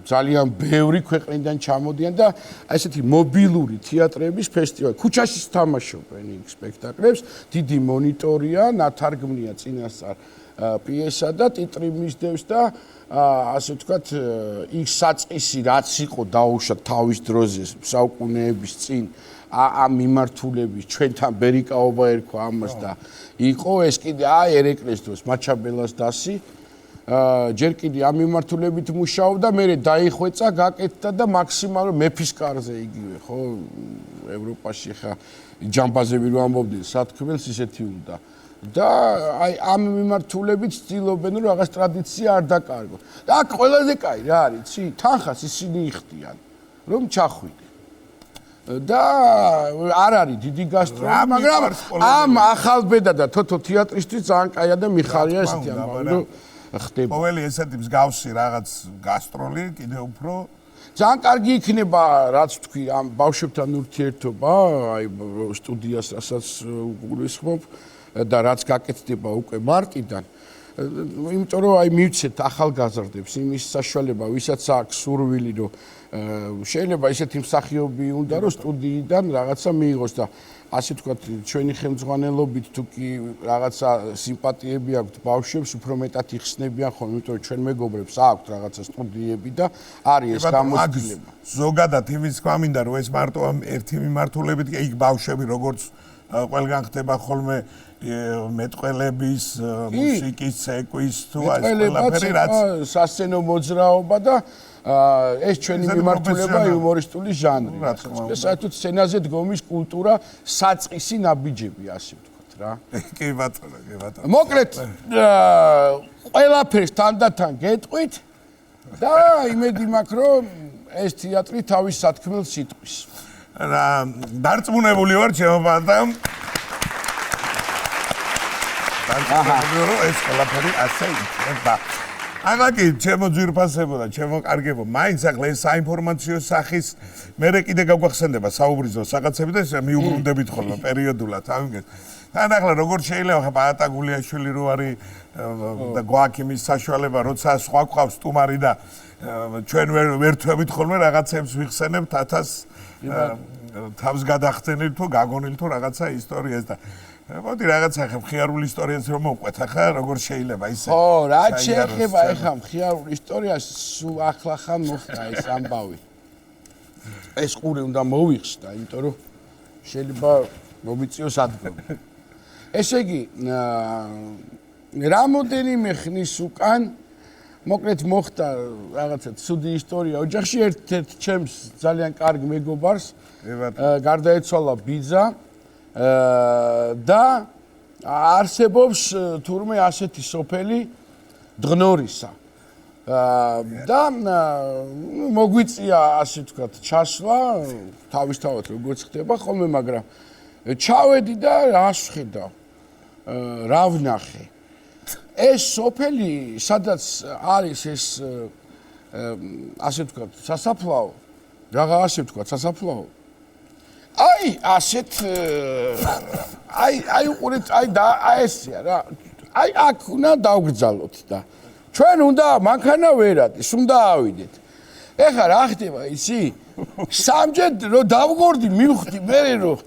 S1: ძალიან ბევრი ქვეყნიდან ჩამოდიან და ესეთი მობილური თეატრების ფესტივალი ქუჩაში თამაშობენ იქ სპექტაკლებს დიდი მონიტორია ნათარგმნია წინასწარ პიესა და ტიტრი მისდევს და ასე ვთქვათ ის საწყისი რაც იყო დაუშვათ თავის დროზე საუკუნეების წინ ამ მიმართულების ჩვენთან ბერიკაობა ერქვა ამას და იყო ეს კიდე აი ერეკლეს დროს მაჩაბელას დასი ჯერ კიდე ამ მიმართულებით მუშაობდა მე დაიხვეწა გაკეთდა და მაქსიმალურად მეფის კარზე იგივე ხო ევროპაში ხა ჯამბაზები რო ამბობდნენ სათქმელს ისეთი უნდა და აი ამ მიმართულებით ცდილობენ რომ რაღაც ტრადიცია არ დაკარგონ და აქ ყველაზე კაი რა არის იცი თანხას ისინი იხდიან რომ ჩახვიდე და არ არის დიდი გასტროლი მაგრამ ამ ახალბედა და თოთო თეატრისთვის ძალიან კაია და მიხარია ესეთი ამბავი რომ ხდება
S2: ყოველი ესეთი მსგავსი რაღაც გასტროლი კიდე უფრო
S1: ძალიან კარგი იქნება რაც თქვი ამ ბავშვებთან ურთიერთობა აი სტუდიას რასაც გულისხმობ და რაც გაკეთდება უკვე მარტიდან იმიტომ რომ აი მივცეთ ახალგაზრდებს იმის საშუალება ვისაც აქვს სურვილი რომ შეიძლება ისეთი მსახიობი უნდა რომ სტუდიიდან რაღაცა მიიღოს და ასე ვთქვათ ჩვენი ხელმძღვანელობით თუ კი რაღაცა სიმპათიები აქვთ ბავშვებს უფრო მეტად იხსნებიან ხოლმე იმიტომ რომ ჩვენ მეგობრებს აქვთ რაღაცა სტუდიები და არის ეს გამოცდილება
S2: ზოგადად იმის თქვა მინდა რომ ეს მარტო ამ ერთი მიმართულებით იქ ბავშვები როგორც ყველგან ხდება ხოლმე მეტყველების მუსიკის ცეკვის თუ ეს ყველაფერი რაც
S1: სასცენო მოძრაობა და ეს ჩვენი მიმართულება იუმორისტული ჟანრი რა თქმა უნდა საერთოდ სცენაზე დგომის კულტურა საწყისი ნაბიჯები ასე ვთქვათ რა
S2: კი ბატონო
S1: მოკლედ ყველაფერს თანდათან გეტყვით და იმედი მაქვს რომ ეს თეატრი თავის სათქმელს იტყვის
S2: რა დარწმუნებული ვარ ჩემო ბატონ ეს ყველაფერი ასე იქნება. აგაკი ჩემო ძვირფასებო და ჩემო კარგებო, მაინც ახლა ეს საინფორმაციო სახის მერე კიდე გაგვახსენდება საუბრის დროს რაღაცები და მიუბრუნდებით ხოლმე პერიოდულად ამგეს. თან ახლა როგორ შეიძლება ხა პაატა გულიაშვილი რო არის და გვაქვს იმის საშუალება, როცა სხვა გვყავს სტუმარი და ჩვენ ვერთვებით ხოლმე რაღაცებს ვიხსენებთ 1000 თავს გადახდენილ თუ გაგონილ თუ რაღაცა ისტორიას და მოდი რაღაცა ხა მხიარული ისტორიას რომ მოვყვეთ ახლა როგორ შეიძლება ისე
S1: ხო რა შეიძლება ეხა მხიარული ისტორიას სულ ახლახან მოხდა ეს ამბავი ეს ყური უნდა მოვიხსნა იმიტომ რომ შეიძლება მომიწიოს ადგილი ესე იგი რამოდენიმე ხნის უკან მოკლედ მოხდა რაღაცა ცუდი ისტორია ოჯახში ერთ-ერთ ჩემს ძალიან კარგ მეგობარს გარდაეცვალა ბიძა და არსებობს თურმე ასეთი სოფელი დღნორისა. და მოგვიწია ასე ვთქვათ ჩასვლა, თავისთავად როგორც ხდება ხოლმე, მაგრამ ჩავედი და რას ვხედავ? რა ვნახე? ეს სოფელი, სადაც არის ეს ასე ვთქვათ, სასაფლაო, რაღა ასე ვთქვათ, სასაფლაო. აი, ასეთ აი უყურეთ, აი ესია რა. აი აქ უნდა დავგრძალოთ და ჩვენ უნდა მანქანა ვერატის, უნდა ავიდეთ. ეხლა რა ხდება იცი? სამჯერ რო დავგორდი, მივხვდი მე რომ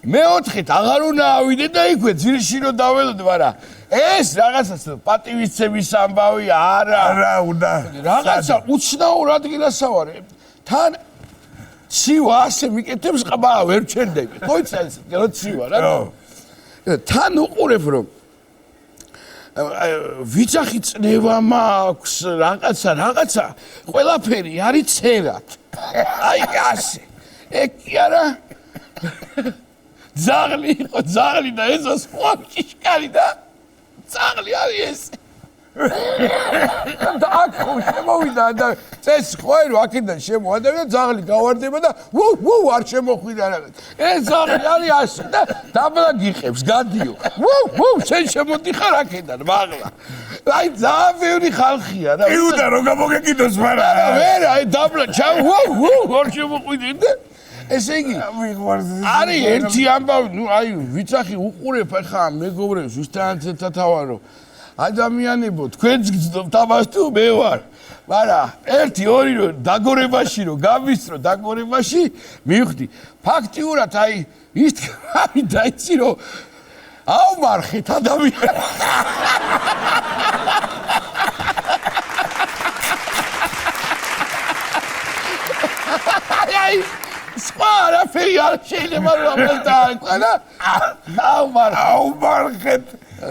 S1: მეოთხეთ აღარ უნდა ავიდე და იქვე ძირში რო დაველოდე, მაგრამ ეს რაღაცას პატივისცემის ამბავი არა
S2: უნდა
S1: რაღაცა უცნაურ ადგილასა ვარ. თან ცივა ასე მიკეთებს ყბა ვერ ჩერდები. ხო იცი ეს რო ცივა რა. თან უყურებ რომ ვიძახი წნევა მაქვს რაღაცა ყველაფერი არის ცერად. აი ასე. ეგ კი არა ძაღლი იყო ძაღლი და ესა სხვა ჭიშკარი და ძაღლი არის ეს. და აქ ხო შემოვიდა და წეს ხვერო აქედან შემოადევდა ძაღლი გავარდება და ვუ არ შემოხვიდა რაღაც. ეს ძაღლი არის ასე და დაბლა გიყებს გადიო. ვუ შენ შემოდიხარ აქედან მაღლა. აი ძალიან ბევრი ხალხია რა.
S2: იუდა რო გამოგეკიდოს მაგრამ.
S1: ვერა აი დაბლა ჩავ ვუ არ შემოხვიდე და ესე იგი არის ერთი ამბავი, ნუ აი ვიცახი უყურებ ახლა მეგობრებს ვისთანაც ერთად ავარო. ადამიანებო, თქვენც გძნობთ ამას თუ მე ვარ. მაგრამ 1-2 რო დაგორებაში რო გამისწრო დაგორებაში მივხვდი. ფაქტიურად აი ის თქვი დაიცი რომ ავმარხეთ ადამიანს. აი სხვა არაფერი არ შეიძლება რომ ამას და
S2: ავმარხეთ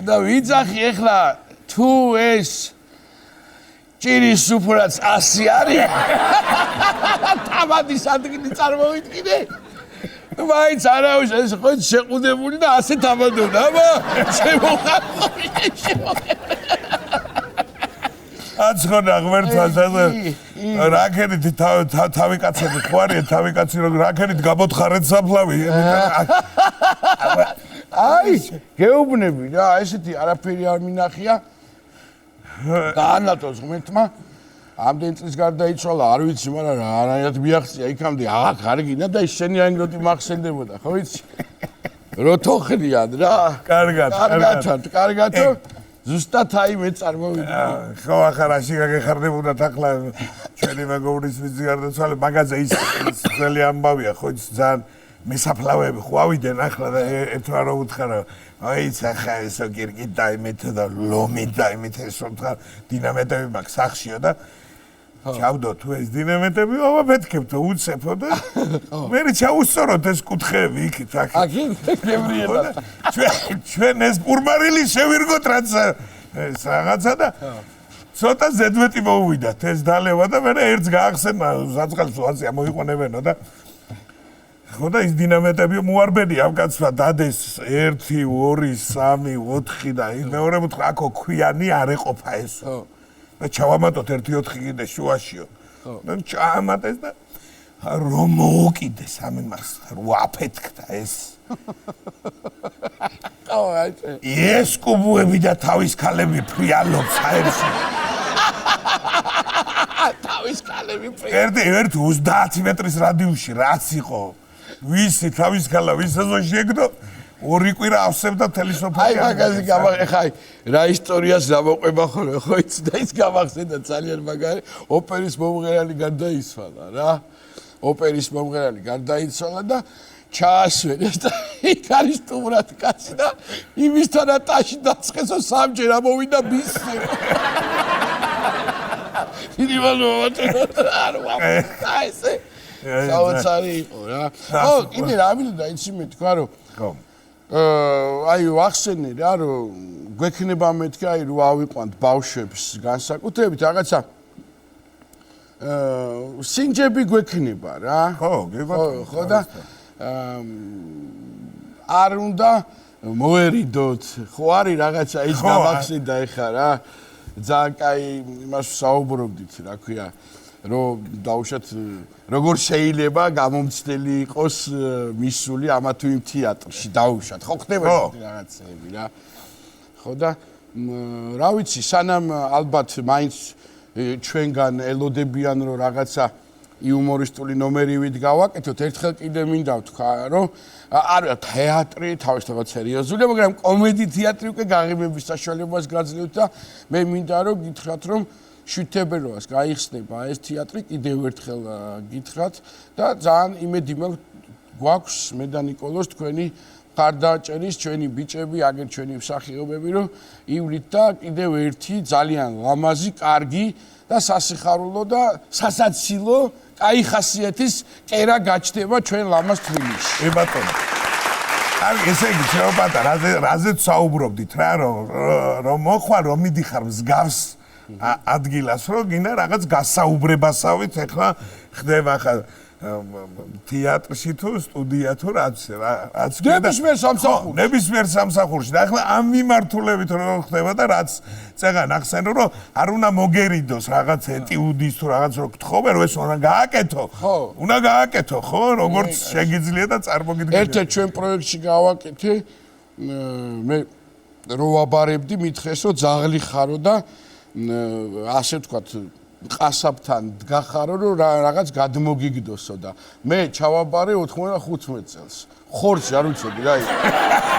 S1: და ვიძახი ეხლა თუ ეს ჭირის სუფრაც 100 არის თამადის ადგილი წარმოვიდგინე მაინც არავის ეს ხო შეყუდებული და 100 თამადობდა აბა შემოხარხი
S2: აცხონა ღმერთს რაკენით თავი კაცები ხო არის თავი კაცი რომ რაკენით გამოთხარეთ საფლავი
S1: აი გეუბნები რა ესეთი არაფერი არ მინახია გაანათოს ღმერთმა ამდენ წლის გარდაიცვალა არ ვიცი მაგრამ არანაირად მიაღწია იქამდე აღარ გარგინა და ის შენი ანგროთი მახსენდებოდა ხო ვიცი რო თოხლიან რა კარგათო ზუსტად აი მე წარმოვიდი
S2: ხო ახლა რაში გაგეხარდებოდათ ახლა ჩვენი მეგობრის ვიცი გარდაცვალე მაგაზე ის ძველი ამბავია ხო ის ძალიან მესაფლავები ხო ავიდნენ ახლა და ერთმა რო უთხრა აი ახლა ესო გირგი დაიმეთო და ლომი დაიმეთო ესო უთხრა დინამეტები მაქვს სახშიო და ჩავდო თუ ეს დინამეტები ავაფეთქებთო უცეფო და მე ჩაუსწოროთ ეს კუთხეები იქით აქ
S1: გებრიელა
S2: ჩვენ ეს პურმარილი შევირგოთ რაც ეს რაღაცა და ცოტა ზედმეტი მოუვიდათ ეს დალევა და მე ერთს გაახსენა საწყალს ვაზი ამოიყონებენო და ხო და ის დინამეტები მოარბენი ამ კაცმა დადეს 1 2 3 4 და მეორე უთხრა აქო ქვიანი არ ეყოფა ესო და ჩავამატოთ 1 4 კიდე შუაშიო და ჩაამატეს და რომ მოუკიდეს ამას რო აფეთქდა ეს ეს კუბუები და თავის ქალები ფრიალობს აერში
S1: თავის ქალები ფრიალობს
S2: ერთ 30 მეტრის რადიუსში რაც იყო ვისი თავის ქალა ვის ეზოში ეგდო ორი კვირა ავსებდა თელი სოფელი
S1: აი მაგაზე გამახე რა ისტორიას დამოყვება ხოლმე ხო იცი და ის გამახსენდა ძალიან მაგარი ოპერის მომღერალი გარდაიცვალა რა ოპერის მომღერალი გარდაიცვალა და ჩაასვენეს და იქ არის სტუმრად კაცი და იმისთან ატაში დაწყესო სამჯერ ამოვიდა ბისი იდივალო არ ვაფა ესე საოცარი იყო რა ხო კიდე რა მინდა იცი მე თქვა რომ
S2: ხო
S1: აი ვახსენე რა რომ გვექნება მეთქი აი რო ავიყვანთ ბავშვებს განსაკუთრებით რაღაცა სინჯები გვექნება რა
S2: ხო გიბათ
S1: ხო და არ უნდა მოერიდოთ ხო არის რაღაცა ის გამახსენდა ეხა რა ძალიან კაი იმას საუბრობდით რა ქვია რომ დაუშვათ როგორ შეიძლება გამომცდელი იყოს მისული ამა თუ იმ თეატრში დაუშვათ ხო ხდება რაღაცები რა ხო და რა ვიცი სანამ ალბათ მაინც ჩვენგან ელოდებიან რომ რაღაცა იუმორისტული ნომერივით გავაკეთოთ ერთხელ კიდე მინდა ვთქვა რომ არა თეატრი თავისთავად სერიოზულია მაგრამ კომედი თეატრი უკვე გაღიმების საშუალებას გაძლევთ და მე მინდა რომ გითხრათ რომ 7 თებერვალს გაიხსნება ეს თეატრი კიდევ ერთხელ გითხრათ და ძალიან იმედი გვაქვს მე და ნიკოლოზ თქვენი ხარდაჭერის ჩვენი ბიჭები აგერ ჩვენი მსახიობები რომ ივლით და კიდევ ერთი ძალიან ლამაზი კარგი და სასიხარულო და სასაცილო კაი ხასიათის კერა გაჩნდება ჩვენ ლამაზ თბილისში.
S2: ე ბატონო. აი ესე იგი შეობადა რაზეც საუბრობდით რა რომ მოხვალ რომ მიდიხარ მსგავს ადგილას რომ გინდა რაღაც გასაუბრებასავით ეხლა ხდება ხა თეატრში თუ სტუდია თუ რაც
S1: ნებისმიერ სამსახურში
S2: ნებისმიერ სამსახურში და ახლა ამ მიმართულებით რომ ხდება და რაც წეგან ახსენო რომ არ უნდა მოგერიდოს რაღაც ეტიუდის თუ რაღაც რო გთხოვე რომ ეს უნდა გააკეთო უნდა გააკეთო ხო როგორც შეგიძლია და წარმოგიდგენია
S1: ერთ-ერთ ჩვენ პროექტში გავაკეთე მე რო ვაბარებდი მითხეს რომ ძაღლი ხარო და ასე ვთქვათ ყასაბთან დგახარო რომ რაღაც გადმოგიგდოსო და მე ჩავაბარე 95 წელს ხორცი არ ვიცოდი რა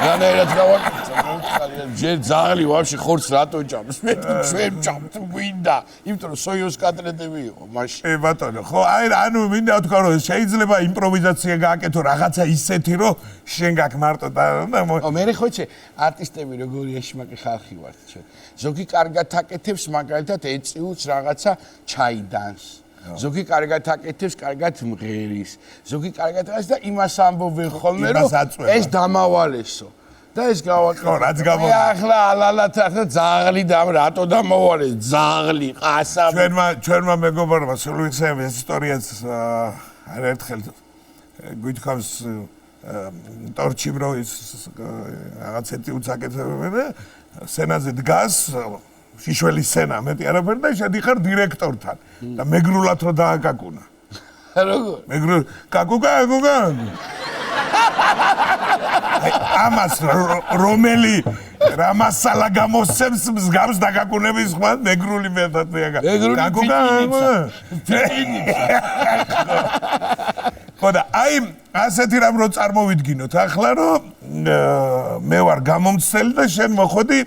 S1: რანაირად გავაკეთე ჯერ ძაღლი ვაფშე ხორცს რატო ჭამს მე ჩვენ ჭამთ გვინდა იმიტომ რომ სოიოს კატლეტები იყო მაშინ
S2: ე ბატონო ხო აი ანუ მინდა ვთქვა რომ შეიძლება იმპროვიზაცია გააკეთო რაღაცა ისეთი რომ შენ გაქვს მარტო და
S1: მე ხო იცი არტისტები როგორი ეშმაკი ხალხი ვართ ჩვენ ზოგი კარგად აკეთებს მაგალითად ეწიუს რაღაცა ჩაიდანს ზოგი კარგად აკეთებს, კარგად მღერის. ზოგი კარგად არის და იმას ამბობენ ხოლმე, რომ ეს დამავალესო. და ეს გავაკეთე.
S2: ხო, რაც გამოვიდა.
S1: ახლა ალალათ ახლა ძაღლი და რატო დამავალეს? ძაღლი, ყასაბი.
S2: ჩვენმა მეგობარმა სულუხსეებ ეს ისტორიაც არაერთხელ გვითხოვს ტორჩიმ რო ის რაღაცეთი უცაკეთებენ და სცენაზე დგას შიშველი სცენა მეტი არაფერი და შედიხარ დირექტორთან და მეგრულად რო დააკაკუნა.
S1: როგორ?
S2: მეგრულ კაკუკა ამას რომელი რამასალა გამოსცემს მსგავს დაგაკუნების ხმად მეგრული მეტად კაკუკა ხოდა აი ასეთი რამ რო წარმოვიდგინოთ ახლა რომ მე ვარ გამომცდელი და შენ მოხოდი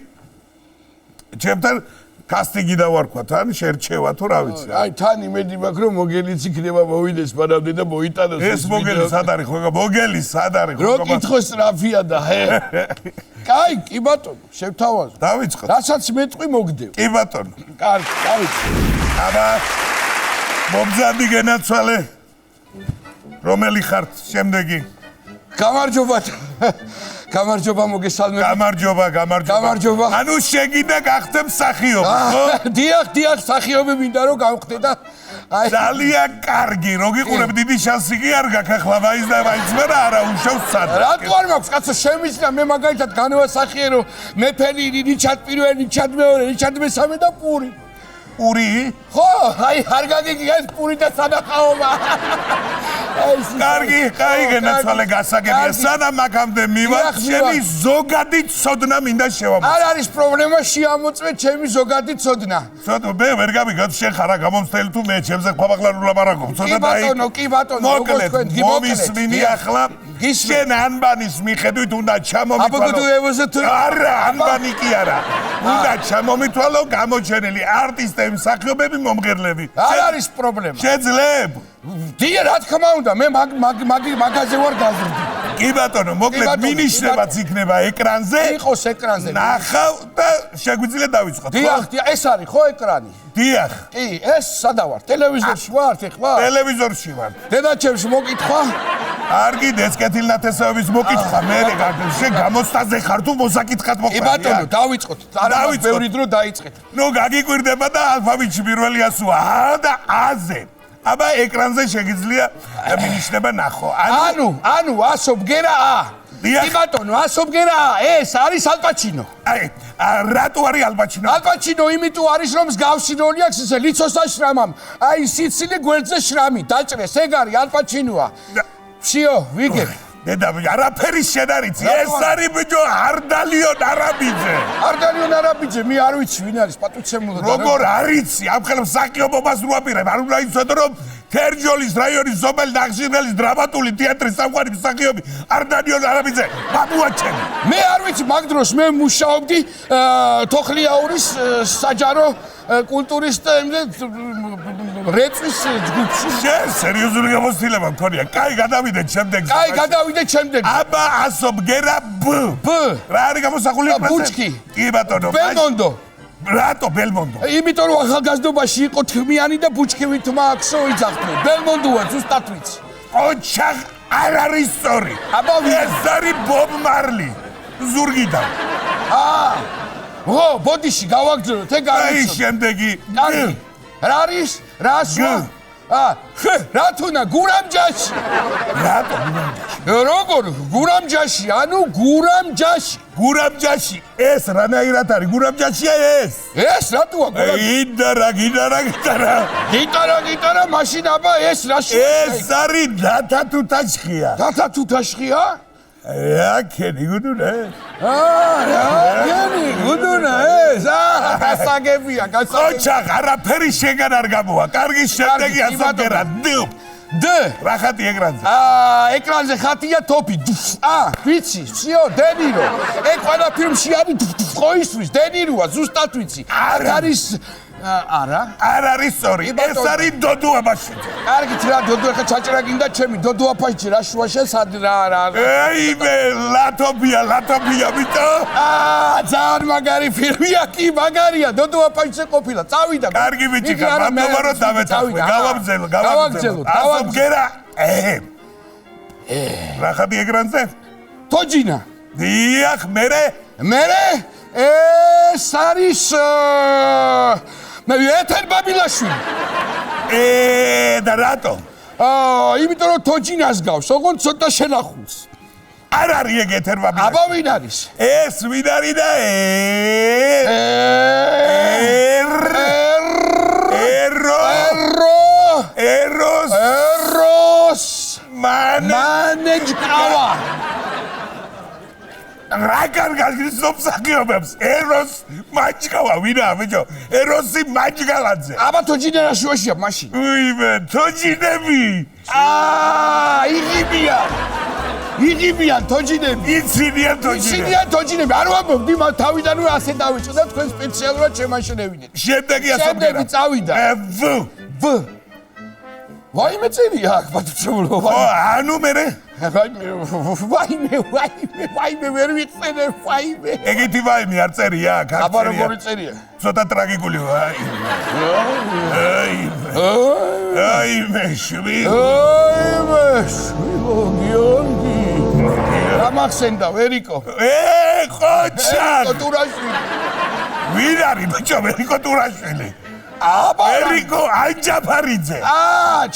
S2: ჩემთან კასტინგი დავარქვა თან შერჩევა თუ რა ვიცი
S1: აი თან იმედი მაქვს რომ მოგელიც იქნება მოვიდეს მანამდე და მოიტანოს
S2: ეს მოგელი სად არის ხო მოგელი სად არის
S1: ხო რო კითხოს რაფია და ჰე კაი კი ბატონო შევთავაზო
S2: დავიწყოთ
S1: რასაც მეტყვი მოგდევ
S2: კი ბატონო
S1: კარგი დავიწყოთ
S2: აბა მომზადი გენაცვალე რომელი ხართ შემდეგი
S1: გამარჯობა გამარჯობა მოგესალმებით გამარჯობა
S2: ანუ შეგინდა გახდე მსახიობი ხო
S1: დიახ მსახიობი მინდა რომ გავხდე და აი
S2: ძალიან კარგი რო გიყურებ დიდი შანსი კი არ გაქვს ახლა მაინც და მაინც მერე არა უშავს სადა
S1: რატო არ მაქვს კაცო შემიძლია მე მაგალითად განვასახიერო მეფენი რიჩარდ პირველი რიჩარდ მეორე რიჩარდ მესამე და პური
S2: პური?
S1: ხო, აი არ გაგიგი ეს პური და სანახაობა.
S2: კარგი, კაი გენაცვალე გასაგებია. სანამ აქამდე მივარ, ჩემი ზოგადი ცოდნა მინდა შევამოწმო.
S1: არ არის პრობლემა, შეამოწმე ჩემი ზოგადი ცოდნა.
S2: ცოტა მე ვერ გამიგებ შენ ხარა გამომცდელი თუ მე ჩემზე ხვაბაღლარ ულაპარაკობ.
S1: ცოტა დაი. კი ბატონო,
S2: მოკლედ, მომისმინი ახლა შენ ანბანის მიხედვით უნდა ჩამომითვალო.
S1: აბაგოდუევოზე თუ
S2: არა, ანბანი კი არა. უნდა ჩამომითვალო გამოჩენილი არტისტები, მსახიობები, მომღერლები.
S1: არ არის პრობლემა.
S2: შეძლებ?
S1: დიახ, რა თქმა უნდა, მე მაგაზე ვარ გაზრდი.
S2: კი ბატონო, მოკლედ მინიშნებაც იქნება ეკრანზე.
S1: იყოს ეკრანზე.
S2: ნახავ და შეგვიძლია დავიწყოთ.
S1: დიახ, ეს არის ხო ეკრანი?
S2: დიახ.
S1: კი, ეს სადა ვარ? ტელევიზორში ვარ, ეხლა?
S2: ტელევიზორში ვარ.
S1: დედაჩემს მოკითხვა?
S2: არ გიდეს კეთილნათესავების მოკითხვა, მე შენ გამოცდაზე ხარ თუ მოსაკითხად მოხდა?
S1: კი ბატონო, დავიწყოთ. დავიწყოთ. ბევრი დრო დაიწყეთ.
S2: ნუ გაგიკვირდება და ალფაბეტში პირველია სულ ა და ა-ზე. აბა ეკრანზე შეგიძლია მინიშნება ნახო.
S1: ანუ ასო ბგერა ა. კი ბატონო, ასობგერა, ეს არის ალპაჩინო.
S2: აი, რატო არის ალპაჩინო?
S1: ალპაჩინო იმიტომ არის, რომ მსგავსი როლი აქვს ესე ლიცოსა შრამამ. აი, სიცილე გვერდზე შრამი დაჭრეს, ეგ არის ალპაჩინოა. ვშიო, ვიგებ.
S2: დედა, არაფერი შენ არიცი. ეს არის ბიჭო არდალიონ არაბიძე.
S1: არდალიონ არაბიძე, მე არ ვიცი ვინ არის პატუცემულო და
S2: როგორ არიცი? ამ ხელს მსახიობობას რო აპირებ, არ უნდა იცოდე რომ თერჯოლის რაიონის ზომელ ნახშირნელის დრამატული თეატრის სამყარო მსახიობი არდალიონ არაბიძე. ბაბუაჩემი.
S1: მე არ ვიცი მაგ დროს მე მუშაობდი თოხლიაურის საჯარო კულტურის რეწვის ჯგუფში.
S2: შენ სერიოზული გამოცდილება მქონია. კაი, გადავიდეთ შემდეგზე.
S1: კაი, გადავიდეთ შემდეგზე.
S2: აბა ასობგერა ბ. რა არის გამოსახული პრესა?
S1: ბუჩკი.
S2: კი ბატონო.
S1: ბელმონდო.
S2: რატო ბელმონდო?
S1: იმიტომ რომ ახალგაზრდობაში იყო თქმიანი და ბუჩქივით მაქსო იძახდნენ. ბელმონდოა ზუსტად ვიცი.
S2: ოჩახ არ არის სწორი.
S1: აბა
S2: ეს არის ბობ მარლი. ზურგიდან.
S1: ო, ბოდიში გავაგრძელოთ, ეგ არის.
S2: აი შემდეგი.
S1: კარგი. რა არის? რა სულ? რა თუნა გურამჯაში.
S2: რატო გურამჯაში?
S1: როგორ გურამჯაში, ანუ გურამჯაში.
S2: გურამჯაში ეს რანაირად არის? გურამჯაშია ეს?
S1: ეს რატოა გურამჯაში? გიტარა, მაშინ აბა ეს რა შეიძლება?
S2: ეს არის დათა თუთაშხია.
S1: დათა თუთაშხია?
S2: აქენი გუდუნა.
S1: აქენი გუდუნა ეს. გასაგებია, გასაგებია.
S2: ოჩახ, არაფერი შეგან არ გამოვა. კარგი, შემდეგი ასობგერა.
S1: D.
S2: რა ხატი ეკრანზე?
S1: ეკრანზე ხატია თოფი. ვიცი, ვსიო, დენირო. ეგ ყველა ფილმში არის ყოისთვის, დენიროა, ზუსტად ვიცი. არ არის არა?
S2: არ არის სწორი. ეს არის დოდო აბაშიძე.
S1: კარგით რა, დოდო ხა ჩაჭრა გინდა ჩემი, დოდო აფაიჩი რა შუაშე სად რა.
S2: ეიმე, ლათობია, ბიტო.
S1: ძალიან მაგარი ფილმია, კი, მაგარია, დოდო აფაიჩზე ყოფილა. წავიდა.
S2: კარგი ბიჭიკა, მადლობა რომ დავეთანხმე. გავაგზავნე. ასობგერა. რა ხატი ეკრანზე?
S1: თოჯინა.
S2: დიახ, მერე?
S1: ეს არის მე ეთერ ბაბილაშვილი.
S2: და რატო?
S1: იმიტომ რომ თოჯინას გავს, ოღონდ ცოტა შენახულს.
S2: არ არის ეგ ეთერ ბაბილაშვილი.
S1: აბა ვინ არის?
S2: ეს ვინ არის და ეროს
S1: მანეჯკავა.
S2: რა კარგად მსახიობებს ეროს მაჯკავა ვინაა ბიჭო? ეროსი მაჯგალაძე.
S1: აბა თოჯინა რა შუაშია მაშინ?
S2: უიმე, თოჯინები.
S1: იღებიან თოჯინები.
S2: იცინიან
S1: თოჯინები. არ ვამბობდი, მაგ თავიდანვე ასე დავიწყდა, თქვენ სპეციალურად შემაშენებინეთ.
S2: შემდეგი ასობგერა.
S1: შემდეგი წავიდა.
S2: V.
S1: ვაიმე წერია აქ პატუცემულო.
S2: ანუ მერე?
S1: ვაიმე ვერ ვიწერე, ვაიმე.
S2: ეგეთი ვაიმე არ წერია აქ.
S1: აბა როგორი წერია?
S2: ცოტა ტრაგიკული აიმე შვილო
S1: გიორგი. რა მახსენდა ვერიკო?
S2: ყოჩა.
S1: ტურაშვილი.
S2: ვინ არის ბიჭო ვერიკო ტურაშვილი?
S1: აბა
S2: ვერიკო ანჯაფარიძე.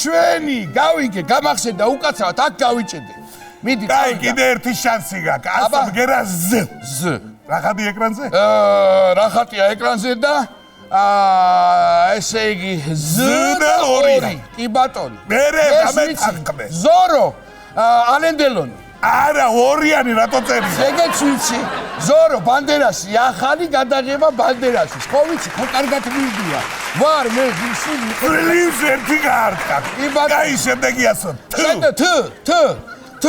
S1: ჩვენი გავიგე, გამახსენდა უკაცრავად აქ გავიჭედე. მიდი წავიდა.
S2: კაი, კიდე ერთი შანსი გაქვს. ასობგერა Z. რა ხატი ეკრანზე?
S1: რა ხატია ეკრანზე და ესე იგი Z და 2. კი ბატონო.
S2: მერე დამეთანხმე.
S1: ზორო ალენდელონი.
S2: არა, ორიანი რატო წერია?
S1: ეგეც ვიცი. ზორო ბანდერასი, ახალი გადაღება ბანდერასის. ხო ვიცი, ხო კარგად მივდია. ვარ მე ვიცი.
S2: პლიზ ერთი კარტა. კაი, შემდეგი ასო.
S1: T.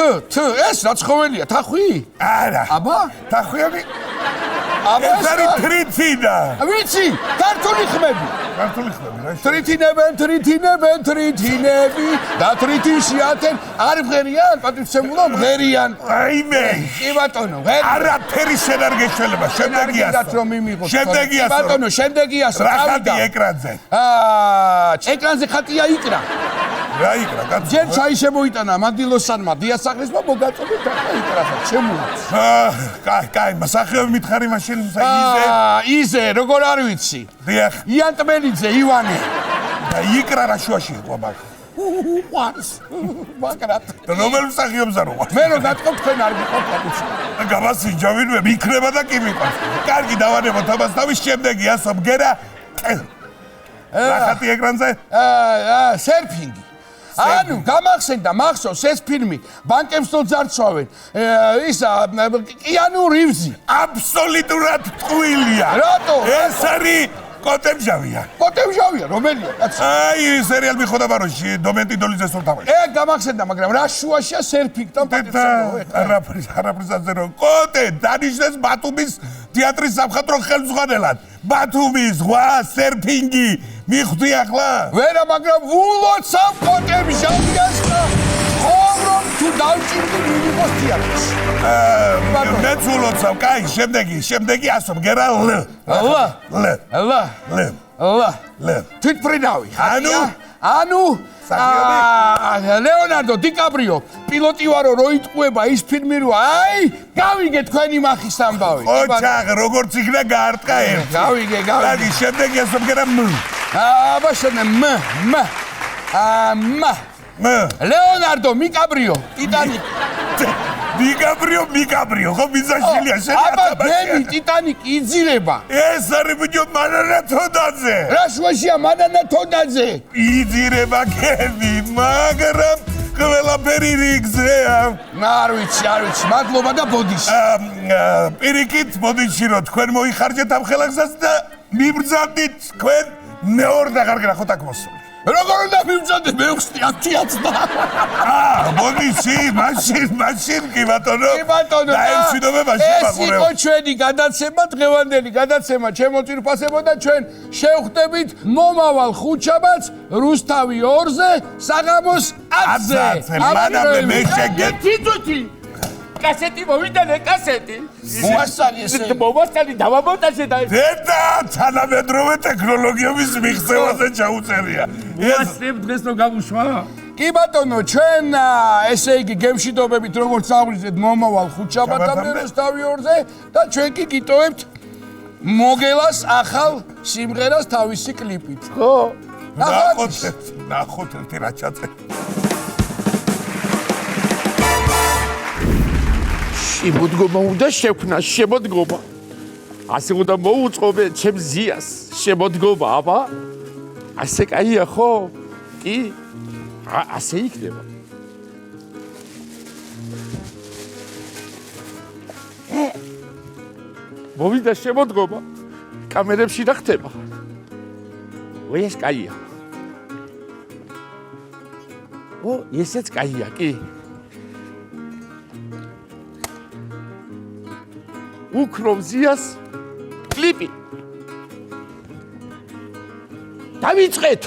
S1: ეს რა ცხოველია? თახვი?
S2: არა.
S1: აბა?
S2: თახვიები?
S1: აბა
S2: ეს არის თრითინა.
S1: ვიცი, ქართული ხმები.
S2: ქართული ხმები რა?
S1: თრითინები და თრითინში ათენ არ მღერიან, პატივცემულო მღერიან.
S2: აიმე.
S1: კი ბატონო, მღერი.
S2: არაფერი შენ არ გეშველება. შემდეგი ასო. შემდეგი ასო.
S1: ბატონო, შემდეგი ასო.
S2: რა ხატი ეკრანზე?
S1: ეკრანზე ხატია იკრა.
S2: რა იკრა?
S1: ჯერ ჩაი შემოიტანა მანდილოსანმა დიასახლისმა მოგაწოდეთ ახლა იკრასაც შემოაც.
S2: კაი, მსახიობი მითხარი მაშინ
S1: იზე, როგორ არ ვიცი.
S2: დიახ.
S1: იან ტმელიძე, ივანე.
S2: და იკრა რა შუაში იყო მაგ.
S1: უყარს. მაგრამ
S2: რომელ მსახიობზე რო ვარ?
S1: მე რო გატყობ თქვენ არ გიყოფთ.
S2: გამასინჯა ვინმე მიქრება და კი მიყვარს. კარგი დავანებოთ ამას თავის შემდეგი ასო მგერა. ახათი ეკრანზე?
S1: სერფინგი. ანუ გამახსენდა მახსოვს ეს ფილმი ბანკებს რო ძარცვავენ ის კიანუ რივზი
S2: აბსოლუტურად ტყუილია.
S1: რატო?
S2: ეს არის კოტემჟავია.
S1: კოტემჟავია რომელია კაცო?
S2: აი სერიალ მიხოდა ბაროში დომენტი დოლიძეს რო თავი.
S1: გამახსენდა მაგრამ რა შუაშია სერფინგთან
S2: არაფრისაზე რო კოტე დანიშნეს ბათუმის თეატრის სამხატვრო ხელმძღვანელად. ბათუმის ზღვა სერფინგი მიხვდი ახლა?
S1: ვერა მაგრამ ვულოცავ კოტემჟავიას და ხომ თუ დავჭირდი მივიღოს თეატრში.
S2: მეც ულოცავ. კაი, შემდეგი ასო მგერა ლ.
S1: თვითფრინავი. ანუ
S2: მსახიობი?
S1: ლეონარდო დიკაპრიო პილოტი ვარო რო იტყუება ის ფილმი რო აი გავიგე თქვენი მახის ამბავი.
S2: ოჩაღ როგორც იქნა გაარტყა ერთი.
S1: გავიგე.
S2: კარგი, შემდეგი ასო მგერა მ.
S1: აბაშენე მ ლეონარდო მიკაბრიო ტიტანიკი.
S2: მიკაბრიო ხო ბიზაშილია
S1: აბა ბენი ტიტანიკი იძირება.
S2: ეს არის ბიჭო მანანა თოდაძე.
S1: რა შუაშია მანანა თოდაძე?
S2: იძირება გემი, მაგრამ ყველაფერი რიგზეა.
S1: არ ვიცი, მადლობა და ბოდიში.
S2: პირიქით ბოდიში რო თქვენ მოიხარჯეთ ამ ხელახსას და მიბრძანდით თქვენ მეორე და გარგრა ხო თაკმოსული.
S1: როგორ უნდა მივწოდე მეუხსნი 10 და
S2: ბოდიში მაშინ კი ბატონო.
S1: კი ბატონო.
S2: დაემშვიდობებაში
S1: ეს
S2: მაყურებ.
S1: იყო ჩვენი გადაცემა, დღევანდელი გადაცემა ჩემო ძირფასებო და ჩვენ შევხვდებით მომავალ ხუთშაბათს რუსთავი 2-ზე საღამოს 10-ზე.
S2: მანამდე მე შეგეთ
S5: თითუთი კასეტი მოვიდანე კასეტი
S1: მოასწარი ესე.
S5: მოვასწარი დავამონტაჟე და
S2: დედა თანამედროვე ტექნოლოგიების მიღწევაზე ჩაუწერია.
S5: მოასწრებ დღეს რომ გამუშვა
S1: კი ბატონო, ჩვენ ესე იგი გემშვიდობებით როგორც აღვიძეთ მომავალ ხუთშაბათამდე რუსთავი 2-ზე და ჩვენ კი გიტოვებთ მოგელას ახალ სიმღერას თავისი კლიპით. ხო?
S2: ნახოთ ერთი რა ჩაწერ.
S5: შემოდგომა უნდა შექმნა შემოდგომა ასე უნდა მოუწყობე ჩემს ზიას შემოდგომა აბა ასე კაია ხო კი ასე იქნება მოვიდა შემოდგომა კამერებში რა ხდება ეს კაია ესეც კაია კი უკროვ ზიას კლიპი დავიწყეთ